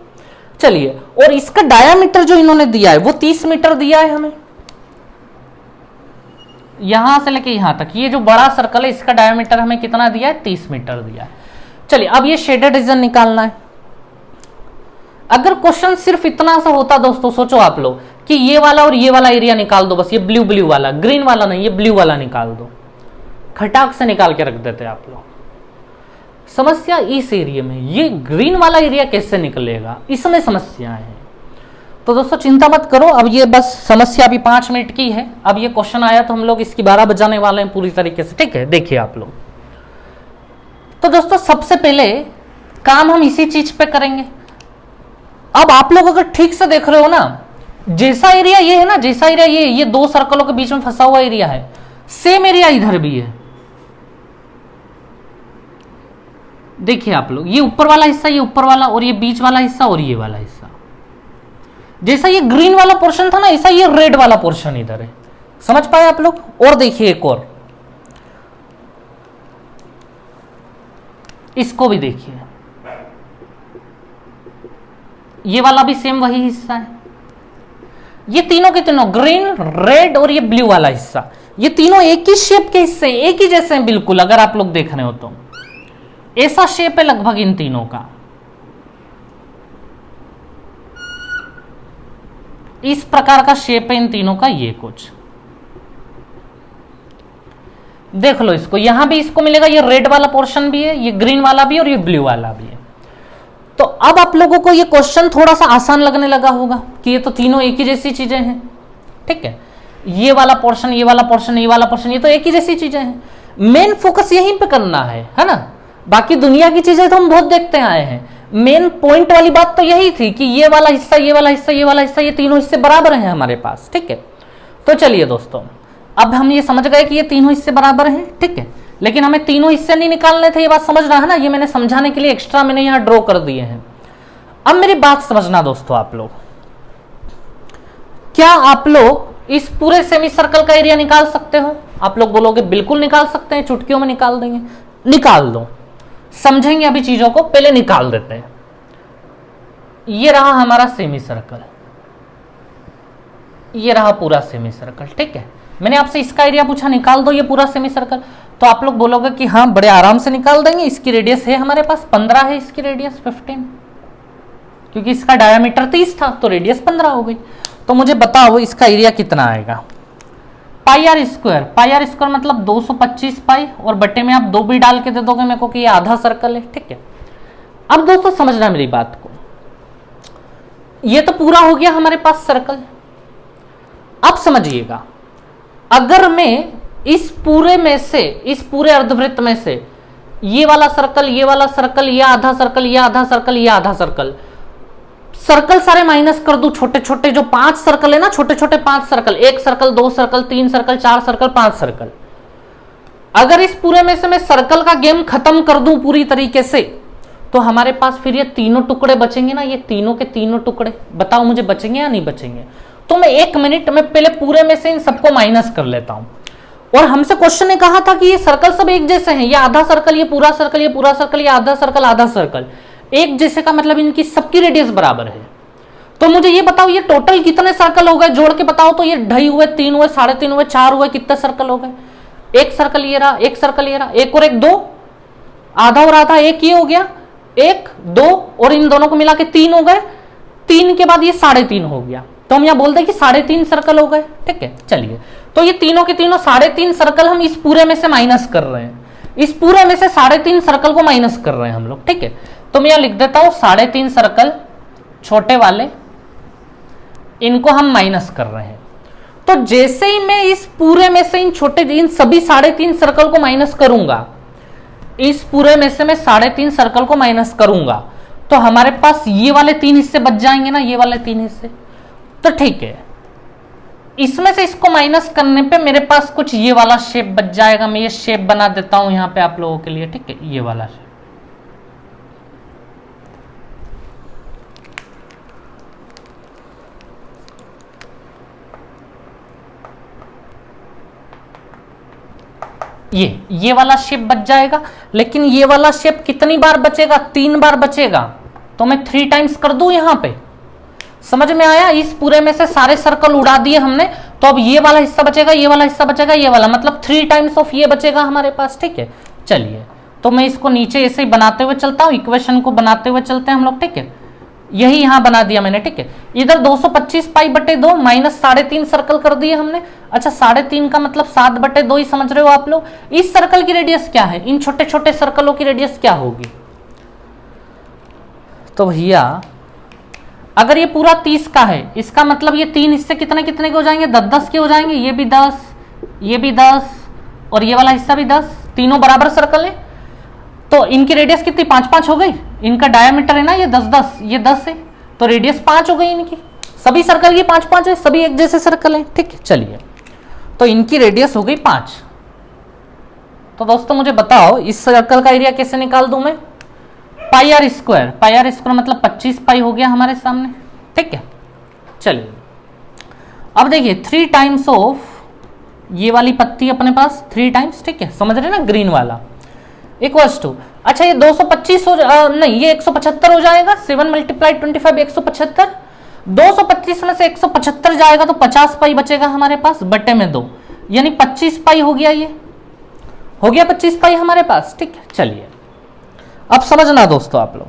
चलिए, और इसका डायामीटर जो इन्होंने दिया है वो 30 मीटर दिया है हमें, यहां से लेके यहां तक। ये जो बड़ा सर्कल है इसका डायामीटर हमें कितना दिया है, 30 मीटर दिया है। चलिए, अब ये शेडेड रीजन निकालना है। अगर क्वेश्चन सिर्फ इतना सा होता दोस्तों, सोचो आप लोग कि ये वाला और ये वाला एरिया निकाल दो, बस ये ब्लू ब्लू वाला, ग्रीन वाला नहीं, ये ब्लू वाला निकाल दो, खटाक से निकाल के रख देते आप लोग। समस्या इस एरिया में, ये ग्रीन वाला एरिया कैसे निकलेगा, इसमें समस्या है। तो दोस्तों चिंता मत करो, अब ये बस समस्या अभी 5 मिनट की है। अब ये क्वेश्चन आया तो हम लोग इसकी 12 बजाने वाले हैं पूरी तरीके से, ठीक है। देखिए आप लोग, तो दोस्तों सबसे पहले काम हम इसी चीज पे करेंगे। अब आप लोग अगर ठीक से देख रहे हो ना, जैसा एरिया ये है ना, जैसा एरिया ये 2 सर्कलों के बीच में फंसा हुआ एरिया है, सेम एरिया इधर भी है। देखिए आप लोग, ये ऊपर वाला हिस्सा, ये ऊपर वाला, और ये बीच वाला हिस्सा, और ये वाला हिस्सा। जैसा ये ग्रीन वाला पोर्शन था ना, ऐसा ये रेड वाला पोर्शन इधर है। समझ पाए आप लोग? और देखिए एक और, इसको भी देखिए, ये वाला भी सेम वही हिस्सा है। ये तीनों के तीनों, ग्रीन, रेड और ये ब्लू वाला हिस्सा, ये तीनों एक ही शेप के हिस्से, एक ही जैसे हैं बिल्कुल। अगर आप लोग देख रहे हो तो ऐसा शेप है लगभग इन तीनों का, इस प्रकार का शेप है इन तीनों का। ये कुछ देख लो, इसको यहां भी इसको मिलेगा, ये रेड वाला पोर्शन भी है, ये ग्रीन वाला भी, और ये ब्लू वाला भी है। तो अब आप लोगों को ये क्वेश्चन थोड़ा सा आसान लगने लगा होगा कि ये तो तीनों एक ही जैसी चीजें हैं, ठीक है। ये वाला पोर्शन, ये वाला पोर्शन, ये वाला पोर्शन, ये तो एक ही जैसी चीजें हैं। मेन फोकस यहीं पे करना है ना। बाकी दुनिया की चीजें तो हम बहुत देखते आए हैं, मेन पॉइंट वाली बात तो यही थी कि ये वाला हिस्सा, ये वाला हिस्सा, ये वाला हिस्सा, ये तीनों हिस्से बराबर हैं हमारे पास, ठीक है। तो चलिए दोस्तों, अब हम ये समझ गए कि ये तीनों हिस्से बराबर हैं, ठीक है। लेकिन हमें तीनों हिस्से नहीं निकालने थे, ये बात समझ रहा है ना। ये मैंने समझाने के लिए एक्स्ट्रा मैंने यहां ड्रॉ कर दिए हैं। अब मेरी बात समझना दोस्तों, आप लोग, क्या आप लोग इस पूरे सेमी सर्कल का एरिया निकाल सकते हो? आप लोग बोलोगे बिल्कुल निकाल सकते हैं, चुटकियों में निकाल देंगे। निकाल दो, समझेंगे अभी चीजों को, पहले निकाल देते हैं। ये रहा हमारा सेमी सर्कल, ये रहा पूरा सेमी सर्कल, ठीक है। मैंने आपसे इसका एरिया पूछा, निकाल दो ये पूरा सेमी सर्कल, तो आप लोग बोलोगे कि हाँ बड़े आराम से निकाल देंगे। इसकी रेडियस है हमारे पास 15 है, इसकी रेडियस 15, क्योंकि इसका डायमीटर 30 था तो रेडियस 15 हो गई। तो मुझे बताओ इसका एरिया कितना आएगा। पाई आर स्क्वायर मतलब 225 पाई, और बट्टे में आप 2 भी डाल के दे दोगे मेरे को कि ये आधा सर्कल है, ठीक है। अब दोस्तों समझना मेरी बात को, ये तो पूरा हो गया हमारे पास सर्कल। अब समझिएगा, अगर मैं इस पूरे में से, इस पूरे अर्धवृत्त में से ये वाला सर्कल, ये वाला सर्कल, ये आधा सर्कल, ये आधा सर्कल, ये आधा सर्कल, सर्कल सारे माइनस कर दूं, छोटे छोटे जो 5 सर्कल है ना, छोटे छोटे 5 circle, 1 circle, 2 circle, 3 circle, 4 circle, 5 circle, अगर इस पूरे में से मैं सर्कल का गेम खत्म कर दूं पूरी तरीके से, तो हमारे पास फिर ये तीनों टुकड़े बचेंगे ना, ये तीनों के तीनों टुकड़े, बताओ मुझे बचेंगे या नहीं बचेंगे। तो मैं 1 मिनट में पहले पूरे में से इन सबको माइनस कर लेता हूं। और हमसे क्वेश्चन ने कहा था कि ये सर्कल सब एक जैसे हैं, ये आधा सर्कल, ये पूरा सर्कल, ये पूरा सर्कल, ये आधा सर्कल, आधा सर्कल, एक जैसे का मतलब इनकी सबकी रेडियस बराबर है। तो मुझे ये बताओ ये टोटल कितने सर्कल हो गए, जोड़ के बताओ तो। ये 2.5 हुए, 3 हुए, 3.5 हुए, 4 हुए, कितने सर्कल हो गए? 1 सर्कल ये रहा, 1 सर्कल ये रहा, 1 और 1 2, आधा और आधा 1 ये हो गया, 1 2 और इन दोनों को मिला के 3 हो गए। 3 के बाद ये 3.5 हो गया, तो हम यहां बोलते हैं कि 3.5 सर्कल हो गए, ठीक है। चलिए, तो ये तीनों के तीनों 3.5 सर्कल हम इस पूरे में से माइनस कर रहे हैं, इस पूरे में से 3.5 सर्कल को माइनस कर रहे हैं हम लोग, ठीक है। तो मैं यहां लिख देता हूं 3.5 सर्कल छोटे वाले, इनको हम माइनस कर रहे हैं। तो जैसे ही मैं इस पूरे में से इन छोटे, इन सभी 3.5 सर्कल को माइनस करूंगा, इस पूरे में से मैं 3.5 सर्कल को माइनस करूंगा, तो हमारे पास ये वाले 3 हिस्से बच जाएंगे ना, ये वाले 3 हिस्से। तो ठीक है, इसमें से इसको माइनस करने पे मेरे पास कुछ ये वाला शेप बच जाएगा। मैं ये शेप बना देता हूं यहां पे आप लोगों के लिए, ठीक है, ये वाला शेप। ये वाला शेप बच जाएगा, लेकिन ये वाला शेप कितनी बार बचेगा, 3 बार बचेगा। तो मैं 3 टाइम्स कर दूं यहां पे, समझ में आया? इस पूरे में से सारे सर्कल उड़ा दिए हमने, तो अब ये वाला हिस्सा बचेगा, ये वाला हिस्सा बचेगा, ये वाला, मतलब 3 टाइम्स ऑफ ये बचेगा हमारे पास, ठीक है। चलिए, तो मैं इसको नीचे ऐसे ही बनाते हुए चलता हूं, इक्वेशन को बनाते हुए चलते हैं हम लोग, ठीक है। यही यहां बना दिया मैंने, ठीक है। इधर 225 पाई बटे 2 माइनस 3.5 सर्कल कर दिए हमने। अच्छा, 3.5 का मतलब 7 बटे 2 ही समझ रहे हो आप लोग। इस सर्कल की रेडियस क्या है, इन छोटे छोटे सर्कलों की रेडियस क्या होगी? तो भैया अगर ये पूरा 30 का है, इसका मतलब ये 3 हिस्से कितने कितने के हो जाएंगे, 10-10 के हो जाएंगे। ये भी 10, ये भी 10 और ये वाला हिस्सा भी 10, तीनों बराबर सर्कल है। तो इनकी रेडियस कितनी, 5-5 हो गई। इनका डायमीटर है ना ये 10-10, ये 10 है, तो रेडियस 5 हो गई इनकी। सभी सर्कल की 5-5 है, सभी एक जैसे सर्कल है, ठीक है। चलिए, तो इनकी रेडियस हो गई 5। तो दोस्तों मुझे बताओ इस सर्कल का एरिया कैसे निकाल दूं मैं? पाई आर स्क्वायर मतलब 25 पाई हो गया हमारे सामने, ठीक है। चलिए, अब देखिए 3 टाइम्स ऑफ ये वाली पत्ती अपने पास 3 टाइम्स, ठीक है, समझ रहे ना, ग्रीन वाला इक्वल्स टू, अच्छा ये 225 नहीं ये 175 हो जाएगा। 7 × 25 175, 225 में से 175 जाएगा तो 50 पाई बचेगा हमारे पास बटे में 2, यानी 25 पाई हो गया। ये हो गया 25 पाई हमारे पास, ठीक है। चलिए, अब समझना दोस्तों आप लोग,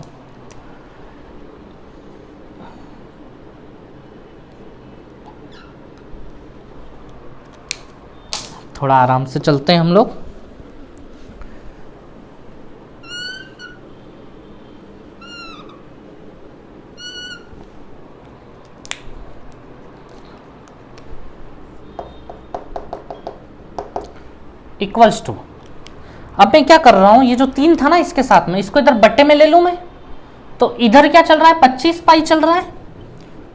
थोड़ा आराम से चलते हैं हम लोग। इक्वल्स टू, अब मैं क्या कर रहा हूं, ये जो 3 था ना इसके साथ में, इसको इधर बट्टे में ले लूं मैं, तो इधर क्या चल रहा है, 25 पाई चल रहा है,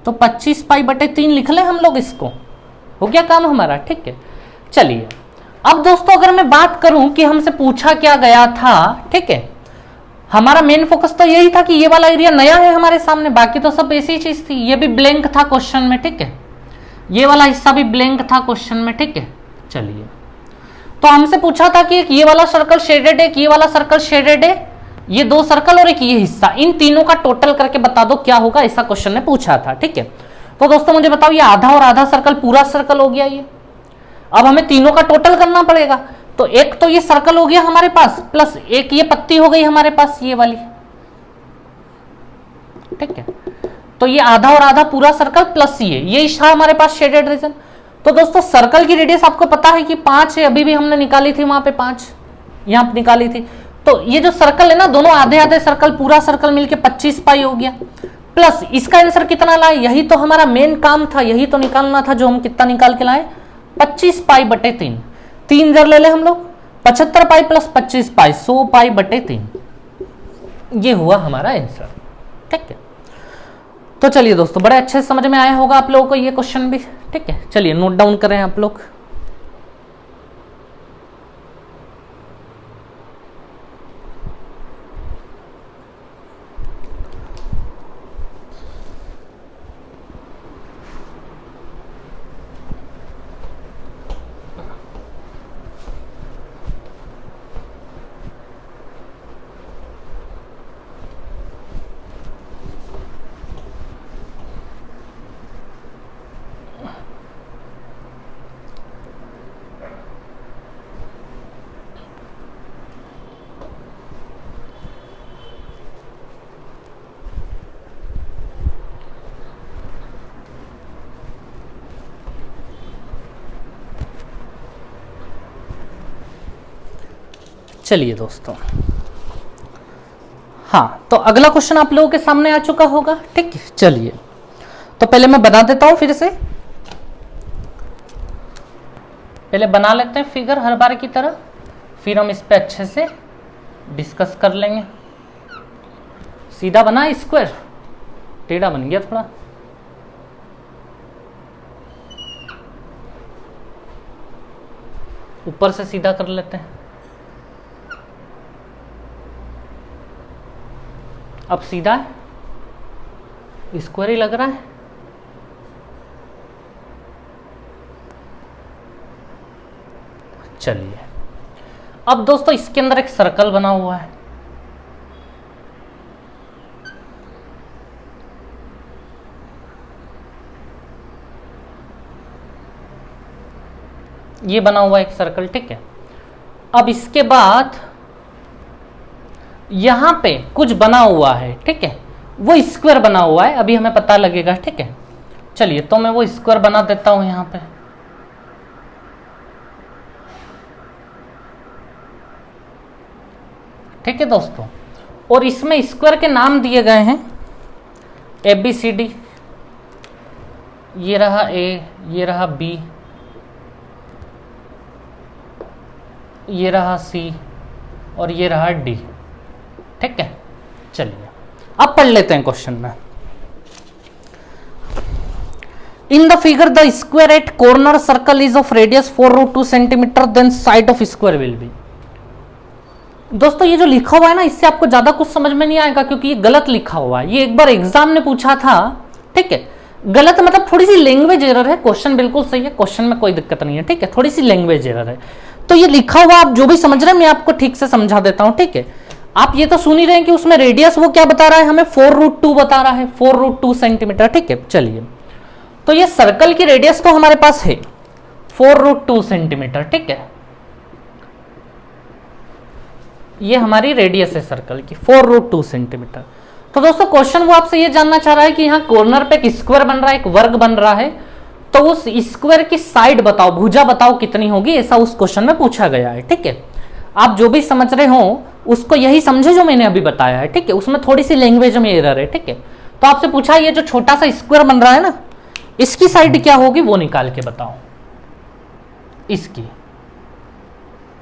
तो 25 पाई बटे 3 लिख ले हम लोग इसको, हो गया काम हमारा, ठीक है। चलिए, अब दोस्तों अगर मैं बात करूं कि हमसे पूछा क्या गया था, ठीक है, हमारा मेन फोकस तो यही था कि ये वाला एरिया नया है हमारे सामने, बाकी तो सब ऐसी चीज थी। ये भी ब्लैंक था क्वेश्चन में, ठीक है, ये वाला हिस्सा भी ब्लैंक था क्वेश्चन में, ठीक है। चलिए, तो हमसे पूछा था कि एक ये वाला सर्कल शेडेड है, एक ये वाला सर्कल शेडेड है, ये 2 सर्कल और एक ये हिस्सा, इन तीनों का टोटल करके बता दो क्या होगा, ऐसा क्वेश्चन ने पूछा था, ठीक है। तो दोस्तों मुझे बताओ, ये आधा और आधा सर्कल पूरा सर्कल हो गया ये। अब हमें तीनों का टोटल करना पड़ेगा, तो एक तो ये सर्कल हो गया हमारे पास, प्लस एक ये पत्ती हो गई हमारे पास ये वाली, ठीक है। तो ये आधा और आधा पूरा सर्कल प्लस ये था हमारे पास शेडेड रीजन। तो दोस्तों सर्कल की रेडियस आपको पता है कि 5 है, अभी भी हमने निकाली थी वहां पे 5, यहां निकाली थी। तो ये जो सर्कल है ना, दोनों आधे आधे सर्कल, पूरा सर्कल मिलके 25 पाई हो गया, प्लस इसका आंसर कितना लाए, यही तो हमारा मेन काम था, यही तो निकालना था, जो हम कितना निकाल के लाए, 25 पाई बटे 3। 3 जर ले ले हम लोग, 75 पाई प्लस 25 पाई, 100 पाई बटे 3, ये हुआ हमारा आंसर, ठीक है। तो चलिए दोस्तों, बड़े अच्छे से समझ में आया होगा आप लोगों को ये क्वेश्चन भी, ठीक है। चलिए नोट डाउन करें आप लोग। चलिए दोस्तों, हाँ, तो अगला क्वेश्चन आप लोगों के सामने आ चुका होगा, ठीक है। चलिए, तो पहले मैं बना देता हूं, फिर से पहले बना लेते हैं फिगर हर बार की तरह, फिर हम इस पे अच्छे से डिस्कस कर लेंगे। सीधा बना, स्क्वायर टेढ़ा बन गया थोड़ा, ऊपर से सीधा कर लेते हैं। अब सीधा है, स्क्वायर ही लग रहा है। चलिए, अब दोस्तों इसके अंदर एक सर्कल बना हुआ है, ये बना हुआ एक सर्कल, ठीक है। अब इसके बाद यहां पे कुछ बना हुआ है, ठीक है, वो स्क्वायर बना हुआ है, अभी हमें पता लगेगा, ठीक है। चलिए तो मैं वो स्क्वायर बना देता हूं यहां पे, ठीक है दोस्तों। और इसमें स्क्वायर के नाम दिए गए हैं ABCD, ये रहा A, ये रहा B, ये रहा C और ये रहा D, ठीक है। चलिए अब पढ़ लेते हैं क्वेश्चन में। In the figure the square at corner circle is of radius 4√2 centimetre, then side of square will be. दोस्तों ये जो लिखा हुआ है ना, इससे आपको ज्यादा कुछ समझ में नहीं आएगा, क्योंकि ये गलत लिखा हुआ है। ये एक बार एग्जाम ने पूछा था, ठीक है। गलत मतलब थोड़ी सी लैंग्वेज एरर है, क्वेश्चन बिल्कुल सही है, क्वेश्चन में कोई दिक्कत नहीं है, ठीक है, थोड़ी सी लैंग्वेज एरर है। तो ये लिखा हुआ आप जो भी समझ रहे हैं मैं आपको ठीक से समझा देता हूं, ठीक है। आप ये तो सुन ही रहे हैं कि उसमें रेडियस वो क्या बता रहा है, हमें 4√2 बता रहा है, 4√2 सेंटीमीटर, ठीक है। चलिए तो ये सर्कल की रेडियस तो हमारे पास है 4√2 सेंटीमीटर, ठीक है। ये हमारी रेडियस है सर्कल की 4√2 सेंटीमीटर। तो दोस्तों क्वेश्चन वो आपसे ये जानना चाह रहा है कि यहाँ कॉर्नर पे एक स्क्वायर बन रहा है, एक वर्ग बन रहा है, तो उस स्क्वायर की साइड बताओ, भुजा बताओ कितनी होगी, ऐसा उस क्वेश्चन में पूछा गया है, ठीक है। आप जो भी समझ रहे हो उसको यही समझे जो मैंने अभी बताया है, ठीक है। उसमें थोड़ी सी लैंग्वेज में एरर है, ठीक है। तो आपसे पूछा ये जो छोटा सा स्क्वायर बन रहा है ना, इसकी साइड क्या होगी वो निकाल के बताओ, इसकी,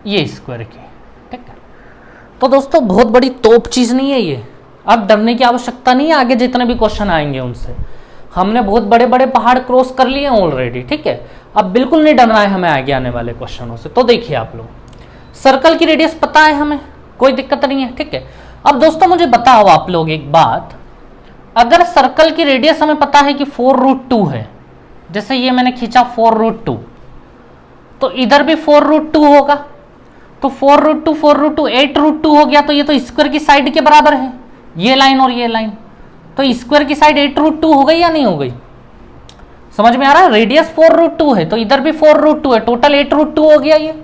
ये स्क्वायर की, ठीक है। तो दोस्तों बहुत बड़ी तोप चीज नहीं है ये, अब डरने की आवश्यकता नहीं है आगे जितने भी क्वेश्चन आएंगे उनसे। हमने बहुत बड़े बड़े पहाड़ क्रॉस कर लिए हैं ऑलरेडी, ठीक है। अब बिल्कुल नहीं डरना है हमें आगे आने वाले क्वेश्चनों से। तो देखिए आप लोग, सर्कल की रेडियस पता है हमें, कोई दिक्कत नहीं है, ठीक है। अब दोस्तों मुझे बताओ आप लोग एक बात, अगर सर्कल की रेडियस हमें पता है कि 4√2 है, जैसे ये मैंने खींचा 4√2, तो इधर भी 4√2 होगा, तो 4√2 4√2 8√2 हो गया, तो ये तो स्क्वायर की साइड के बराबर है, ये लाइन और ये लाइन, तो स्क्वायर की साइड 8√2 हो गई या नहीं हो गई, समझ में आ रहा है। रेडियस 4√2 है तो इधर भी 4√2 है, टोटल 8√2 हो गया ये।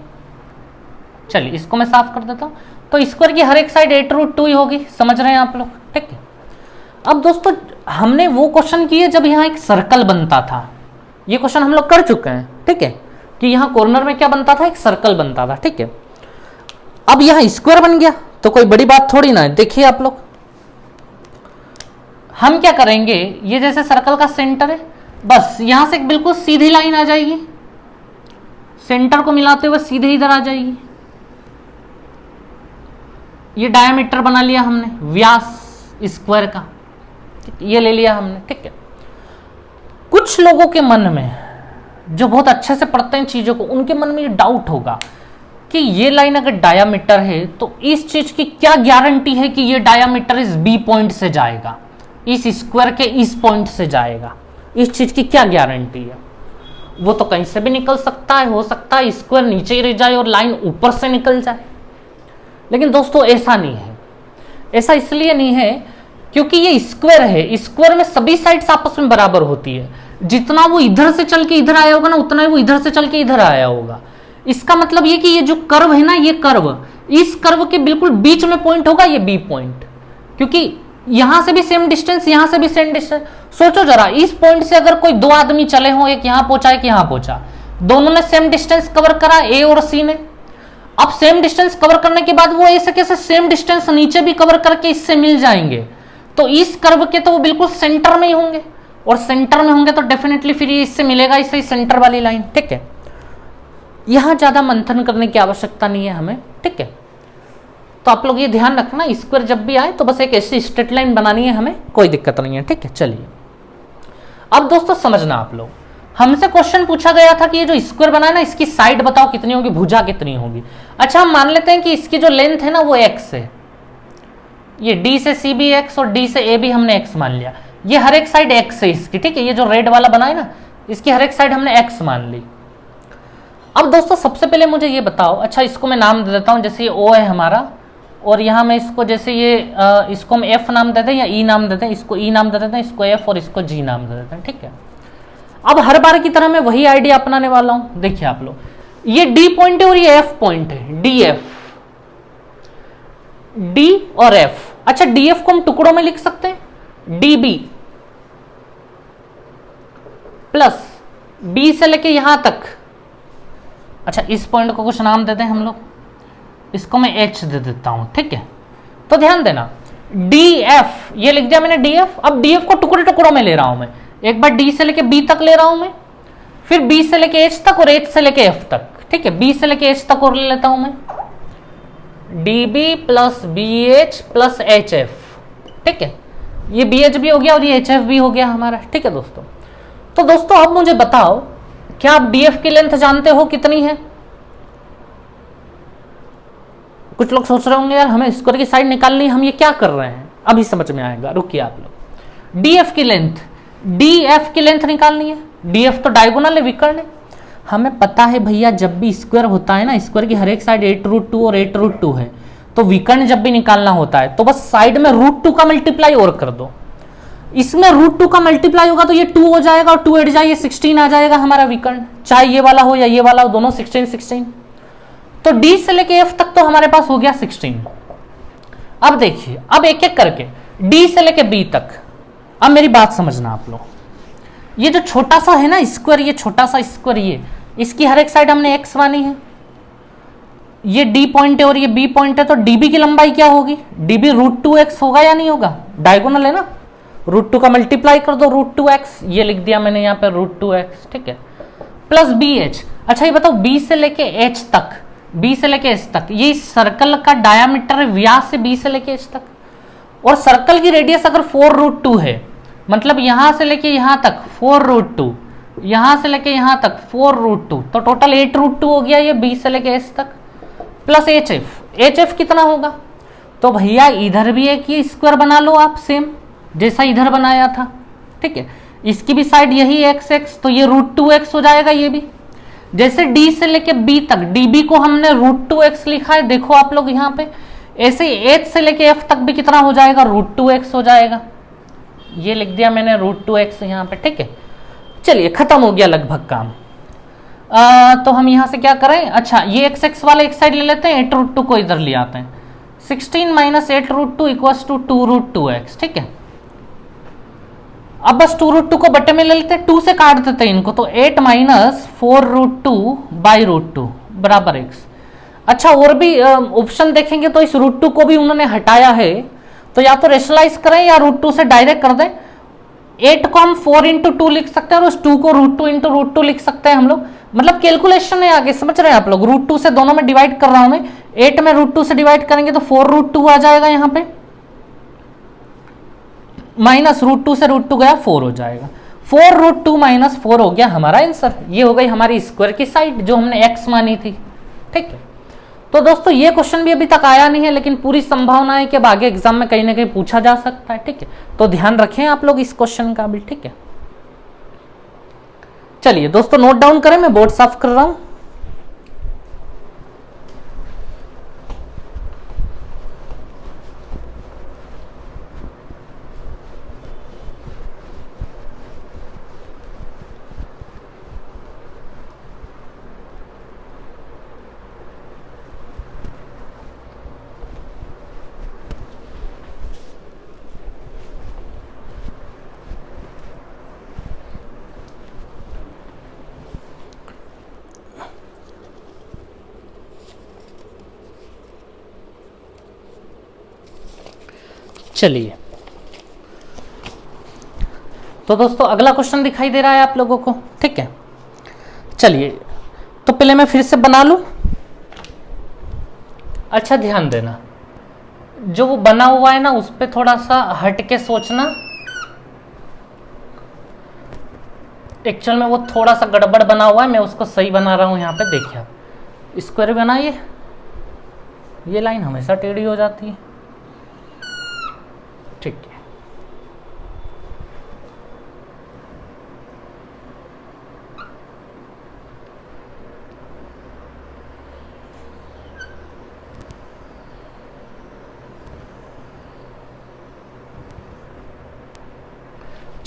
चलिए इसको मैं साफ कर देता हूं, तो स्क्वायर की हर एक साइड 8√2 ही होगी, समझ रहे हैं आप लोग, ठीक है। अब दोस्तों हमने वो क्वेश्चन किए जब यहाँ एक सर्कल बनता था, ये क्वेश्चन हम लोग कर चुके हैं, ठीक है, कि यहाँ कॉर्नर में क्या बनता था, एक सर्कल बनता था, ठीक है। अब यहाँ स्क्वायर बन गया तो कोई बड़ी बात थोड़ी ना है। देखिए आप लोग, हम क्या करेंगे, ये जैसे सर्कल का सेंटर है, बस यहां से एक बिल्कुल सीधी लाइन आ जाएगी, सेंटर को मिलाते हुए सीधे इधर आ जाएगी, ये डायमीटर बना लिया हमने, व्यास स्क्वायर का, ये ले लिया हमने, ठीक है। कुछ लोगों के मन में, जो बहुत अच्छे से पढ़ते हैं चीजों को, उनके मन में ये डाउट होगा कि ये लाइन अगर डायामीटर है तो इस चीज की क्या गारंटी है कि ये डायामीटर इस बी पॉइंट से जाएगा, इस स्क्वायर के इस पॉइंट से जाएगा, इस चीज की क्या गारंटी है। वो तो कहीं से भी निकल सकता है, हो सकता है स्क्वायर नीचे ही रह जाए और लाइन ऊपर से निकल जाए, लेकिन दोस्तों ऐसा नहीं है। ऐसा इसलिए नहीं है क्योंकि ये स्क्वायर है, स्क्वायर में सभी साइड्स आपस में बराबर होती है, जितना वो इधर से चल के इधर आया होगा ना, उतना ही वो इधर से चल के इधर आया होगा। इसका मतलब ये कि ये जो कर्व है ना, ये कर्व, इस कर्व के बिल्कुल बीच में पॉइंट होगा ये बी पॉइंट, क्योंकि यहां से भी सेम डिस्टेंस, यहां से भी सेम डिस्टेंस। सोचो जरा, इस पॉइंट से अगर कोई दो आदमी चले हो, एक यहां पहुंचा एक यहां पहुंचा, दोनों ने सेम डिस्टेंस कवर करा, ए और सी ने। अब सेम डिस्टेंस कवर करने के बाद वो ऐसे कैसे सेम डिस्टेंस नीचे भी कवर करके इससे मिल जाएंगे, तो इस कर्व के तो वो बिल्कुल सेंटर में ही होंगे, और सेंटर में होंगे तो डेफिनेटली फिर ये इससे मिलेगा, इससे सेंटर वाली लाइन, ठीक है। यहां ज्यादा मंथन करने की आवश्यकता नहीं है हमें, ठीक है। तो आप लोग ये ध्यान रखना, स्क्वायर जब भी आए तो बस एक ऐसी स्ट्रेट लाइन बनानी है हमें, कोई दिक्कत नहीं है, ठीक है। चलिए अब दोस्तों समझना आप लोग, हमसे क्वेश्चन पूछा गया था कि ये जो स्क्वायर बना है ना, इसकी साइड बताओ कितनी होगी, भुजा कितनी होगी। अच्छा हम मान लेते हैं कि इसकी जो लेंथ है ना वो x है, ये d से c भी x और d से a भी हमने x मान लिया, ये हर एक साइड x है इसकी, ठीक है। ये जो रेड वाला बना है ना, इसकी हर एक साइड हमने x मान ली। अब दोस्तों सबसे पहले मुझे ये बताओ, अच्छा इसको मैं नाम दे देता हूं, जैसे ये ओ है हमारा, और यहां मैं इसको जैसे ये इसको हम एफ नाम देते हैं या ई नाम देते हैं, इसको ई नाम दे देते हैं, इसको एफ और इसको जी नाम दे देते हैं, ठीक है। अब हर बार की तरह मैं वही आइडिया अपनाने वाला हूं। देखिए आप लोग, ये डी पॉइंट है और ये एफ पॉइंट है, डी एफ, डी और एफ। अच्छा डी एफ को हम टुकड़ों में लिख सकते हैं, डी बी प्लस बी से लेके यहां तक। अच्छा इस पॉइंट को कुछ नाम देते हैं हम लोग, इसको मैं एच दे देता हूं, ठीक है। तो ध्यान देना, डी एफ ये लिख दिया मैंने डी एफ। अब डी एफ को टुकड़े टुकड़ों में ले रहा हूं मैं, एक बार डी से लेके बी तक ले रहा हूं मैं, फिर बी से लेके एच तक और एच से लेके एफ तक, ठीक है। बी से लेके एच तक और ले लेता हूं मैं, D B plus B H plus H F, ठीक है। ये बी एच भी हो गया और ये एच एफ भी हो गया हमारा, ठीक है दोस्तों। तो दोस्तों अब मुझे बताओ, क्या आप डी एफ की लेंथ जानते हो कितनी है? कुछ लोग सोच रहे होंगे यार हमें स्क्वायर की साइड निकालनी है, हम ये क्या कर रहे हैं? अभी समझ में आएगा, रुकिए आप लोग। डी एफ की लेंथ, डी एफ की लेंथ निकालनी है। डी एफ तो डायगोनल है, विकर्ण है। हमें पता है भैया जब भी स्क्वायर होता है ना, स्क्वायर की हर एक साइड 8√2 और 8√2 है, तो विकर्ण जब भी निकालना होता है तो बस साइड में √2 का मल्टीप्लाई और कर दो। इसमें √2 का मल्टीप्लाई होगा तो ये 2 हो जाएगा और 2 हट जाए, ये 16 आ जाएगा हमारा विकर्ण, चाहे ये वाला हो या ये वाला हो, दोनों 16। तो डी से लेके एफ तक तो हमारे पास हो गया 16। अब देखिए, अब एक एक करके डी से लेके बी तक। अब मेरी बात समझना आप लोग, ये जो छोटा सा है ना स्क्वायर, ये छोटा सा स्क्वायर, ये इसकी हर एक साइड हमने एक्स मानी है। ये डी पॉइंट है और ये बी पॉइंट है, तो डीबी की लंबाई क्या होगी? डीबी √2x होगा या नहीं होगा? डायगोनल है ना, √2 का मल्टीप्लाई कर दो √2x, ये लिख दिया मैंने यहाँ पे √2x, ठीक है, प्लस बी एच। अच्छा ये बताओ बी से लेके एच तक, बी से लेके एच तक, ये सर्कल का डायामीटर व्यास से बी से लेके एच तक, और सर्कल की रेडियस अगर 4√2 है, मतलब यहां से लेके यहां तक 4√2, यहां से लेके यहां तक 4√2, तो टोटल 8√2 हो गया ये बी से लेके एच तक, plus H F. H F कितना होगा? तो भैया इधर भी एक ये स्क्वायर बना लो आप, सेम जैसा इधर बनाया था, ठीक है। इसकी भी साइड यही एक्स एक्स, तो ये √2x हो जाएगा। ये भी जैसे डी से लेके बी तक, डीबी को हमने √2x लिखा है, देखो आप लोग यहाँ पे, ऐसे एच से लेके एफ तक भी कितना हो जाएगा? √2x हो जाएगा। ये लिख दिया मैंने √2x यहाँ पे, ठीक है। चलिए खत्म हो गया लगभग काम। तो हम यहां से क्या करें? अच्छा ये एक्स एक्स वाले एक साइड ले लेते हैं, 8√2 को इधर ले आते हैं, 16 - 8√2 = 2√2x, ठीक है। अब बस 2√2 को बटे में ले लेते हैं, 2 से काट देते हैं इनको, तो 8 - 4√2/√2 बराबर x। अच्छा और भी ऑप्शन देखेंगे तो इस √2 को भी उन्होंने हटाया है, तो या तो रेशनलाइज करें या √2 से डायरेक्ट कर दें। 8 को हम 4 × 2 लिख सकते हैं और उस 2 को √2 × √2 लिख सकते हैं हम लोग। मतलब कैलकुलेशन है आगे, समझ रहे हैं आप लोग। √2 से दोनों में डिवाइड कर रहा हूं मैं, 8 में √2 से डिवाइड करेंगे तो 4√2 आ जाएगा यहाँ पे, माइनस √2 से √2 गया 4 हो जाएगा। 4√2 - 4 हो गया हमारा आंसर। ये हो गई हमारी स्क्वायर की साइड जो हमने x मानी थी, ठीक है। तो दोस्तों ये क्वेश्चन भी अभी तक आया नहीं है, लेकिन पूरी संभावना है कि अब आगे एग्जाम में कहीं ना कहीं पूछा जा सकता है, ठीक है। तो ध्यान रखें आप लोग इस क्वेश्चन का भी, ठीक है। चलिए दोस्तों नोट डाउन करें, मैं बोर्ड साफ कर रहा हूं। चलिए तो दोस्तों अगला क्वेश्चन दिखाई दे रहा है आप लोगों को, ठीक है। चलिए तो पहले मैं फिर से बना लूं। अच्छा ध्यान देना, जो वो बना हुआ है ना उस पर थोड़ा सा हट के सोचना। एक्चुअल में वो थोड़ा सा गड़बड़ बना हुआ है, मैं उसको सही बना रहा हूं। यहाँ पे देखिए आप स्क्वायर बनाइए, ये लाइन हमेशा टेढ़ी हो जाती है, ठीक है।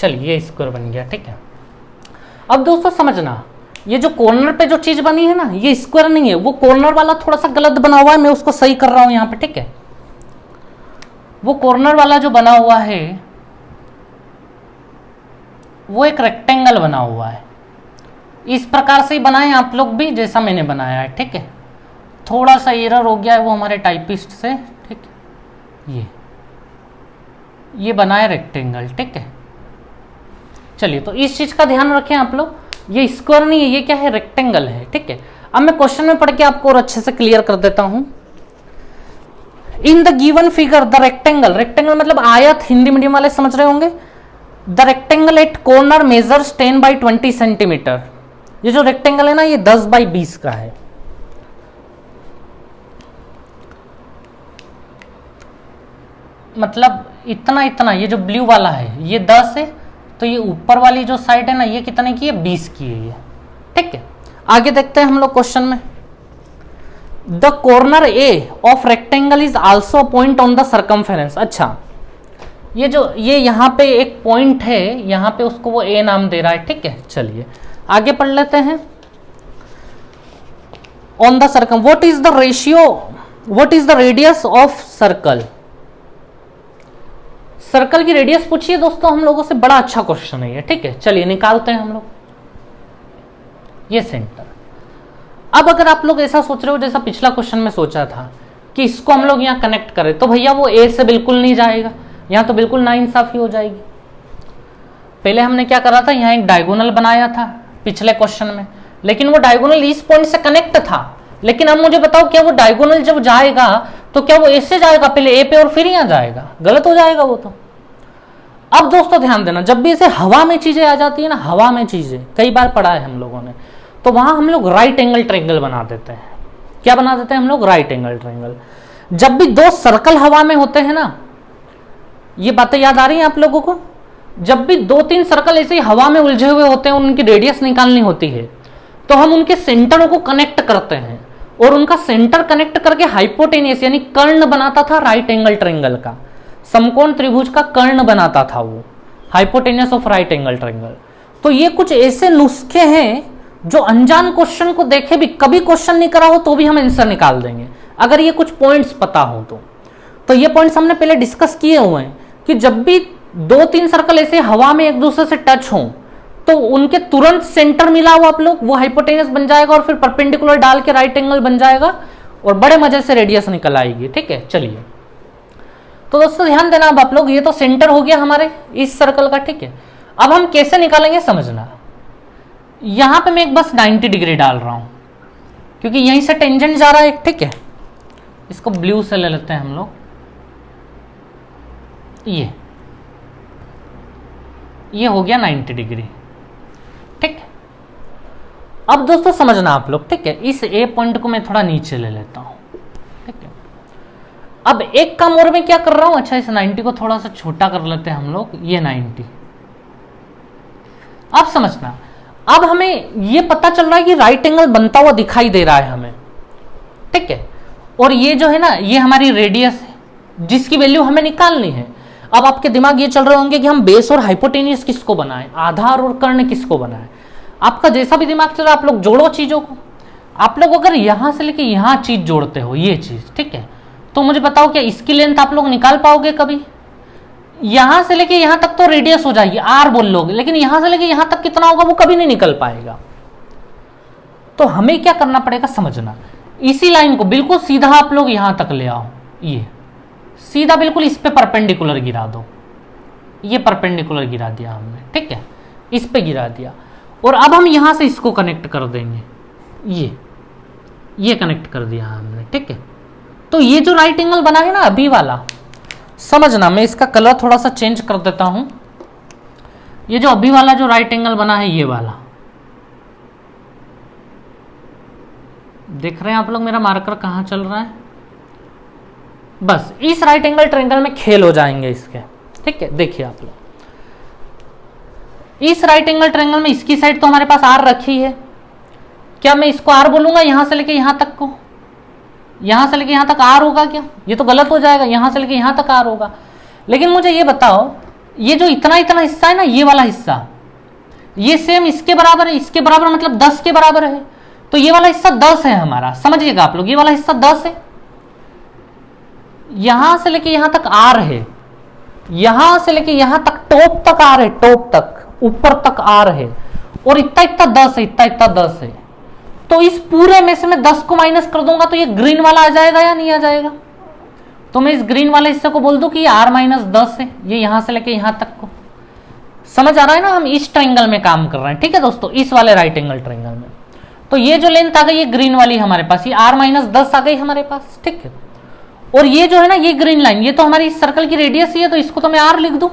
चलिए ये स्क्वायर बन गया, ठीक है। अब दोस्तों समझना, ये जो कॉर्नर पे जो चीज बनी है ना, ये स्क्वायर नहीं है, वो कॉर्नर वाला थोड़ा सा गलत बना हुआ है, मैं उसको सही कर रहा हूं यहां पे, ठीक है। वो कॉर्नर वाला जो बना हुआ है वो एक रेक्टेंगल बना हुआ है। इस प्रकार से ही बनाए आप लोग भी जैसा मैंने बनाया है, ठीक है। थोड़ा सा एरर हो गया है वो हमारे टाइपिस्ट से, ठीक है। ये बनाए रेक्टेंगल, ठीक है। चलिए तो इस चीज का ध्यान रखें आप लोग, ये स्क्वायर नहीं है, ये क्या है, रेक्टेंगल है, ठीक है। अब मैं क्वेश्चन में पढ़ के आपको और अच्छे से क्लियर कर देता हूं। In the given figure the rectangle, rectangle मतलब आयत, हिंदी मीडियम वाले समझ रहे होंगे। The rectangle at corner measures 10 by 20 centimetre. ये जो रेक्टेंगल है ना, ये 10 बाई 20 का है। मतलब इतना इतना, ये जो ब्लू वाला है ये 10 है, तो ये ऊपर वाली जो साइड है ना, ये कितने की है, 20 की है ये, ठीक है। आगे देखते हैं हम लोग क्वेश्चन में। The corner A of rectangle is also point on the circumference. अच्छा, ये जो ये यहाँ पे एक पॉइंट है, यहाँ पे उसको वो ए नाम दे रहा है, ठीक है। चलिए आगे पढ़ लेते हैं। On the circum, what is the ratio, what is the radius of circle. Circle की रेडियस पूछिए दोस्तों हम लोगों से, बड़ा अच्छा क्वेश्चन है ये, ठीक है। चलिए निकालते हैं हम लोग। ये सेंटर, अब अगर आप लोग ऐसा सोच रहे हो जैसा पिछला क्वेश्चन में सोचा था कि इसको हम लोग यहाँ कनेक्ट करें, तो भैया वो ए से बिल्कुल नहीं जाएगा, यहाँ तो बिल्कुल नाइंसाफी हो जाएगी। पहले हमने क्या करा था, यहाँ एक डायगोनल बनाया था पिछले क्वेश्चन में, लेकिन वो डायगोनल इस पॉइंट से कनेक्ट था। लेकिन अब मुझे बताओ, क्या वो डायगोनल जब जाएगा तो क्या वो ए से जाएगा, पहले ए पे और फिर यहाँ जाएगा, गलत हो जाएगा वो तो। अब दोस्तों ध्यान देना, जब भी ऐसे हवा में चीजें आ जाती है ना, हवा में चीजें कई बार पढ़ा है हम लोगों ने, तो वहां हम लोग राइट एंगल ट्रायंगल बना देते हैं। क्या बना देते हैं हम लोग, राइट एंगल ट्रायंगल। जब भी दो सर्कल हवा में होते हैं ना, ये बातें याद आ रही हैं आप लोगों को, जब भी 2-3 सर्कल ऐसे ही हवा में उलझे हुए होते हैं, उनकी रेडियस निकालनी होती है, तो हम उनके सेंटरों को कनेक्ट करते हैं, और उनका सेंटर कनेक्ट करके हाइपोटेनियस यानी कर्ण बनाता था राइट एंगल ट्रायंगल का, समकोण त्रिभुज का कर्ण बनाता था वो, hypotenuse of right angle triangle. तो ये कुछ ऐसे नुस्खे हैं जो अनजान क्वेश्चन को देखे भी, कभी क्वेश्चन नहीं करा हो तो भी हम आंसर निकाल देंगे, अगर ये कुछ पॉइंट्स पता हो तो ये पॉइंट्स हमने पहले डिस्कस किए हुए हैं कि जब भी 2-3 सर्कल ऐसे हवा में एक दूसरे से टच हों, तो उनके तुरंत सेंटर मिला हो आप लोग, वो हाइपोटेनियस बन जाएगा, और फिर परपेंडिकुलर डाल के राइट एंगल बन जाएगा, और बड़े मजे से रेडियस निकल आएगी, ठीक है। चलिए तो दोस्तों ध्यान देना, अब आप लोग, ये तो सेंटर हो गया हमारे इस सर्कल का, ठीक है। अब हम कैसे निकालेंगे समझना। यहां पे मैं एक बस 90 डिग्री डाल रहा हूं, क्योंकि यहीं से टेंजेंट जा रहा है, ठीक है। इसको ब्लू से ले लेते हैं हम लोग, ये हो गया 90 डिग्री, ठीक है। अब दोस्तों समझना आप लोग, ठीक है, इस ए पॉइंट को मैं थोड़ा नीचे ले लेता हूं, ठीक है। अब एक काम और मैं क्या कर रहा हूं, अच्छा इस 90 को थोड़ा सा छोटा कर लेते हैं हम लोग, ये 90। अब समझना, अब हमें ये पता चल रहा है कि राइट एंगल बनता हुआ दिखाई दे रहा है हमें, ठीक है। और ये जो है ना, ये हमारी रेडियस है जिसकी वैल्यू हमें निकालनी है। अब आपके दिमाग ये चल रहे होंगे कि हम बेस और हाइपोटेनियस किसको बनाएं, आधार और कर्ण किसको बनाएं। आपका जैसा भी दिमाग चल रहा है, आप लोग जोड़ो चीजों को। आप लोग अगर यहां से लेके यहां चीज जोड़ते हो, ये चीज, ठीक है, तो मुझे बताओ क्या इसकी लेंथ आप लोग निकाल पाओगे कभी? यहां से लेके यहां तक तो रेडियस हो जाएगी, आर बोल लोगे, लेकिन यहां से लेके यहां तक कितना होगा वो कभी नहीं निकल पाएगा। तो हमें क्या करना पड़ेगा समझना, इसी लाइन को बिल्कुल सीधा आप लोग यहां तक ले आओ, ये सीधा बिल्कुल इस पे परपेंडिकुलर गिरा दो, ये परपेंडिकुलर गिरा दिया हमने, ठीक है, इस पे गिरा दिया। और अब हम यहां से इसको कनेक्ट कर देंगे, ये कनेक्ट कर दिया हमने, ठीक है। तो ये जो राइट एंगल बना है ना अभी वाला, समझना, मैं इसका कलर थोड़ा सा चेंज कर देता हूं। ये जो अभी वाला जो राइट एंगल बना है, ये वाला देख रहे हैं आप लोग, मेरा मार्कर कहां चल रहा है, बस इस राइट एंगल ट्रायंगल में खेल हो जाएंगे इसके, ठीक है। देखिए आप लोग, इस राइट एंगल ट्रायंगल में इसकी साइड तो हमारे पास आर रखी है, क्या मैं इसको आर बोलूंगा यहां से लेके यहां तक को, यहां से लेके यहां तक आर होगा क्या? ये तो गलत हो जाएगा, यहां से लेके यहां तक आर होगा। लेकिन मुझे ये बताओ ये जो इतना इतना हिस्सा है ना, ये वाला हिस्सा, ये सेम इसके बराबर है, इसके बराबर मतलब 10 के बराबर है। तो ये वाला हिस्सा 10 है हमारा, समझिएगा आप लोग, ये वाला हिस्सा 10 है। यहां से लेके यहां तक आर है, यहां से लेके यहां तक टॉप तक आर है, टॉप तक ऊपर तक आर है, और इतना इतना 10 है, इतना इतना 10 है। तो इस पूरे में से मैं 10 को माइनस कर दूंगा तो ये ग्रीन वाला आ जाएगा या नहीं आ जाएगा? तो मैं इस ग्रीन वाले हिस्से को बोल दूं कि ये r माइनस 10 है, ये यहां से लेके यहां तक को। समझ आ रहा है ना, हम इस ट्रायंगल में काम कर रहे हैं, ठीक है दोस्तों, इस वाले राइट एंगल ट्रायंगल में। तो ये जो लेंथ आ गई ये ग्रीन वाली हमारे पास, ये r माइनस 10 आ गई हमारे पास, ठीक है। और ये जो है ना, ये ग्रीन लाइन, ये तो हमारी इस सर्कल की रेडियस ही है, तो इसको तो मैं r लिख दूं।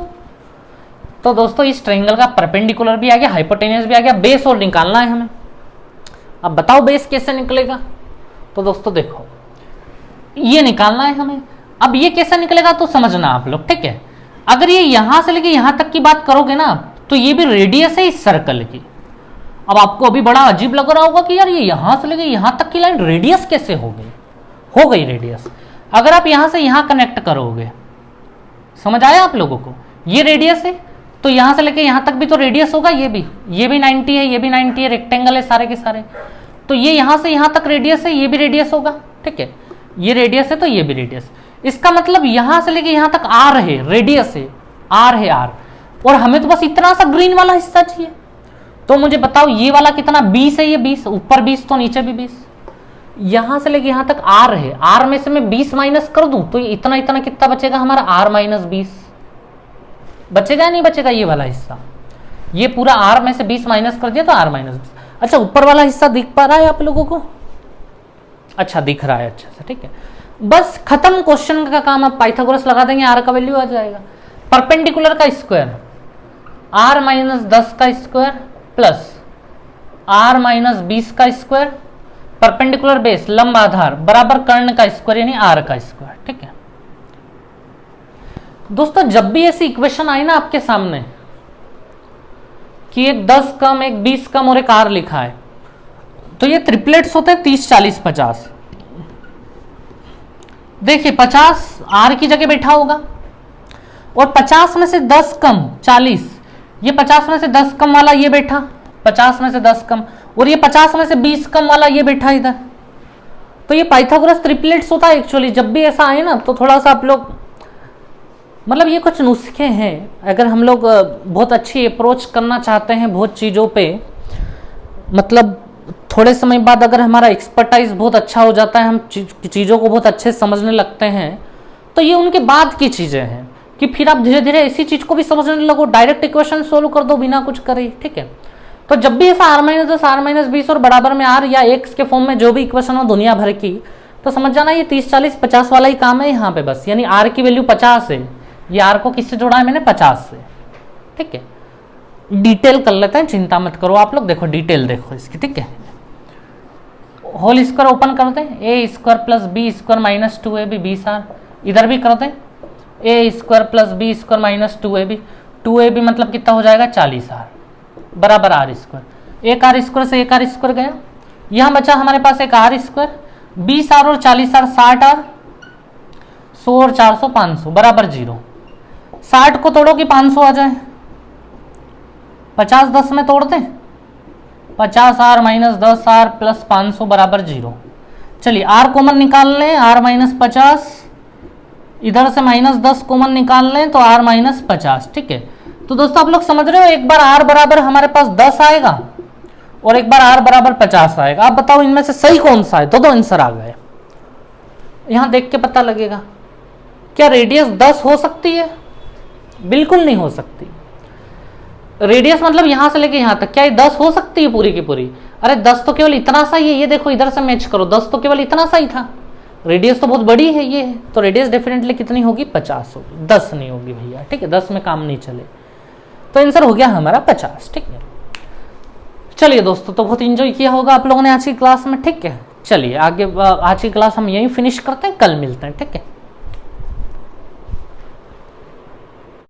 तो दोस्तों इस ट्रायंगल का परपेंडिकुलर भी आ गया, हाइपोटेन्यूस भी आ गया, बेस और निकालना है हमें। अब बताओ बेस कैसे निकलेगा? तो दोस्तों देखो, ये निकालना है हमें। अब ये कैसे निकलेगा तो समझना आप लोग, ठीक है। अगर ये यहां से लेके यहां तक की बात करोगे ना, तो ये भी रेडियस है इस सर्कल की। अब आपको अभी बड़ा अजीब लग रहा होगा कि यार ये यहां से लेके यहां तक की लाइन रेडियस कैसे हो गई? हो गई रेडियस। अगर आप यहां से यहां कनेक्ट करोगे, समझ आया आप लोगों को, ये रेडियस है, तो यहां से लेके यहां तक भी तो रेडियस होगा, ये भी 90 है, ये भी 90 है, रेक्टेंगल है सारे के सारे। तो ये यहां से यहां तक रेडियस है, ये भी रेडियस होगा, ठीक है। ये रेडियस है तो ये भी रेडियस। इसका मतलब यहां से लेके यहां तक आर है, रेडियस है, आर है आर। और हमें तो बस इतना सा ग्रीन वाला हिस्सा चाहिए। तो मुझे बताओ ये वाला कितना? 20 है, ये 20, ऊपर 20 तो नीचे भी 20। यहां से लेके यहां तक आर है, आर में से मैं 20 माइनस कर दूं तो ये इतना इतना कितना बचेगा हमारा? आर माइनस 20 बचेगा या नहीं बचेगा? ये वाला हिस्सा, ये पूरा आर में से 20 माइनस कर दिया तो आर माइनस 20। अच्छा, ऊपर वाला हिस्सा दिख पा रहा है आप लोगों को? अच्छा दिख रहा है, अच्छा से, ठीक है। बस खत्म क्वेश्चन का काम। अब पाइथागोरस लगा देंगे, आर का वैल्यू आ जाएगा। परपेंडिकुलर का स्क्वायर, आर माइनस 10 का स्क्वायर प्लस आर माइनस 20 का स्क्वायर, परपेंडिकुलर बेस लंब आधार बराबर कर्ण का स्क्वायर यानी आर का स्क्वायर, ठीक है। दोस्तों जब भी ऐसी इक्वेशन आई ना आपके सामने कि एक 10 कम, एक 20 कम और एक आर लिखा है, तो ये ट्रिपलेट्स होते हैं 30 40 50। देखिए 50 आर की जगह बैठा होगा, और 50 में से 10 कम 40, ये 50 में से 10 कम वाला ये बैठा, 50 में से 10 कम, और ये 50 में से 20 कम वाला ये बैठा इधर। तो ये पाइथागोरस ट्रिपलेट्स होता है एक्चुअली। जब भी ऐसा आए ना तो थोड़ा सा आप लोग, मतलब ये कुछ नुस्खे हैं, अगर हम लोग बहुत अच्छी अप्रोच करना चाहते हैं बहुत चीज़ों पे, मतलब थोड़े समय बाद अगर हमारा एक्सपर्टाइज बहुत अच्छा हो जाता है, हम चीज़ों को बहुत अच्छे समझने लगते हैं, तो ये उनके बाद की चीज़ें हैं कि फिर आप धीरे धीरे ऐसी चीज़ को भी समझने लगो, डायरेक्ट इक्वेशन सोल्व कर दो बिना कुछ करे, ठीक है। तो जब भी ऐसा आर माइनस 10, आर माइनस 20 और बराबर में आर या एक्स के फॉर्म में जो भी इक्वेशन हो दुनिया भर की, तो समझ जाना ये 30 40 50 वाला ही काम है यहाँ पे बस। यानी आर की वैल्यू 50 है, ये आर को किससे जोड़ा है मैंने? 50 से, ठीक है। डिटेल कर लेते हैं, चिंता मत करो आप लोग। देखो डिटेल देखो इसकी, ठीक है। होल स्क्वायर ओपन कर दें, a square plus b square minus 2ab 20 r. इधर भी कर दें, a square plus b square minus 2ab, 2ab मतलब कितना हो जाएगा? 40 आर बराबर आर स्क्वायर। एक आर स्क्वायर से एक आर स्क्वायर गया, यहाँ बचा हमारे पास एक आर स्क्वायर, 20 आर और 40 आर 60 आर, 100 और 400 500 बराबर 0। 60 को तोड़ो कि 500 आ जाए, 50 10 में तोड़ दें, 50 आर माइनस 10 आर प्लस 500 बराबर 0। चलिए आर कॉमन निकाल लें, आर माइनस 50, इधर से माइनस 10 कॉमन निकाल लें तो आर माइनस 50, ठीक है। तो दोस्तों आप लोग समझ रहे हो, एक बार आर बराबर हमारे पास 10 आएगा और एक बार आर बराबर 50 आएगा। आप बताओ इनमें से सही कौन सा है? दो आंसर आ गए, यहां देख के पता लगेगा। क्या रेडियस 10 हो सकती है? बिल्कुल नहीं हो सकती। रेडियस मतलब यहां से लेके यहां तक, क्या ये 10 हो सकती है पूरी की पूरी? अरे 10 तो केवल इतना सा ही है, ये देखो इधर से मैच करो, 10 तो केवल इतना सा ही था, रेडियस तो बहुत बड़ी है ये है, तो रेडियस डेफिनेटली कितनी होगी? 50 होगी, 10 नहीं होगी भैया, ठीक है। 10 में काम नहीं चले, तो आंसर हो गया हमारा 50, ठीक है। चलिए दोस्तों, तो बहुत इंजॉय किया होगा आप लोगों ने आज की क्लास में, ठीक है। चलिए आगे आज की क्लास हम यहीं फिनिश करते हैं, कल मिलते हैं, ठीक है।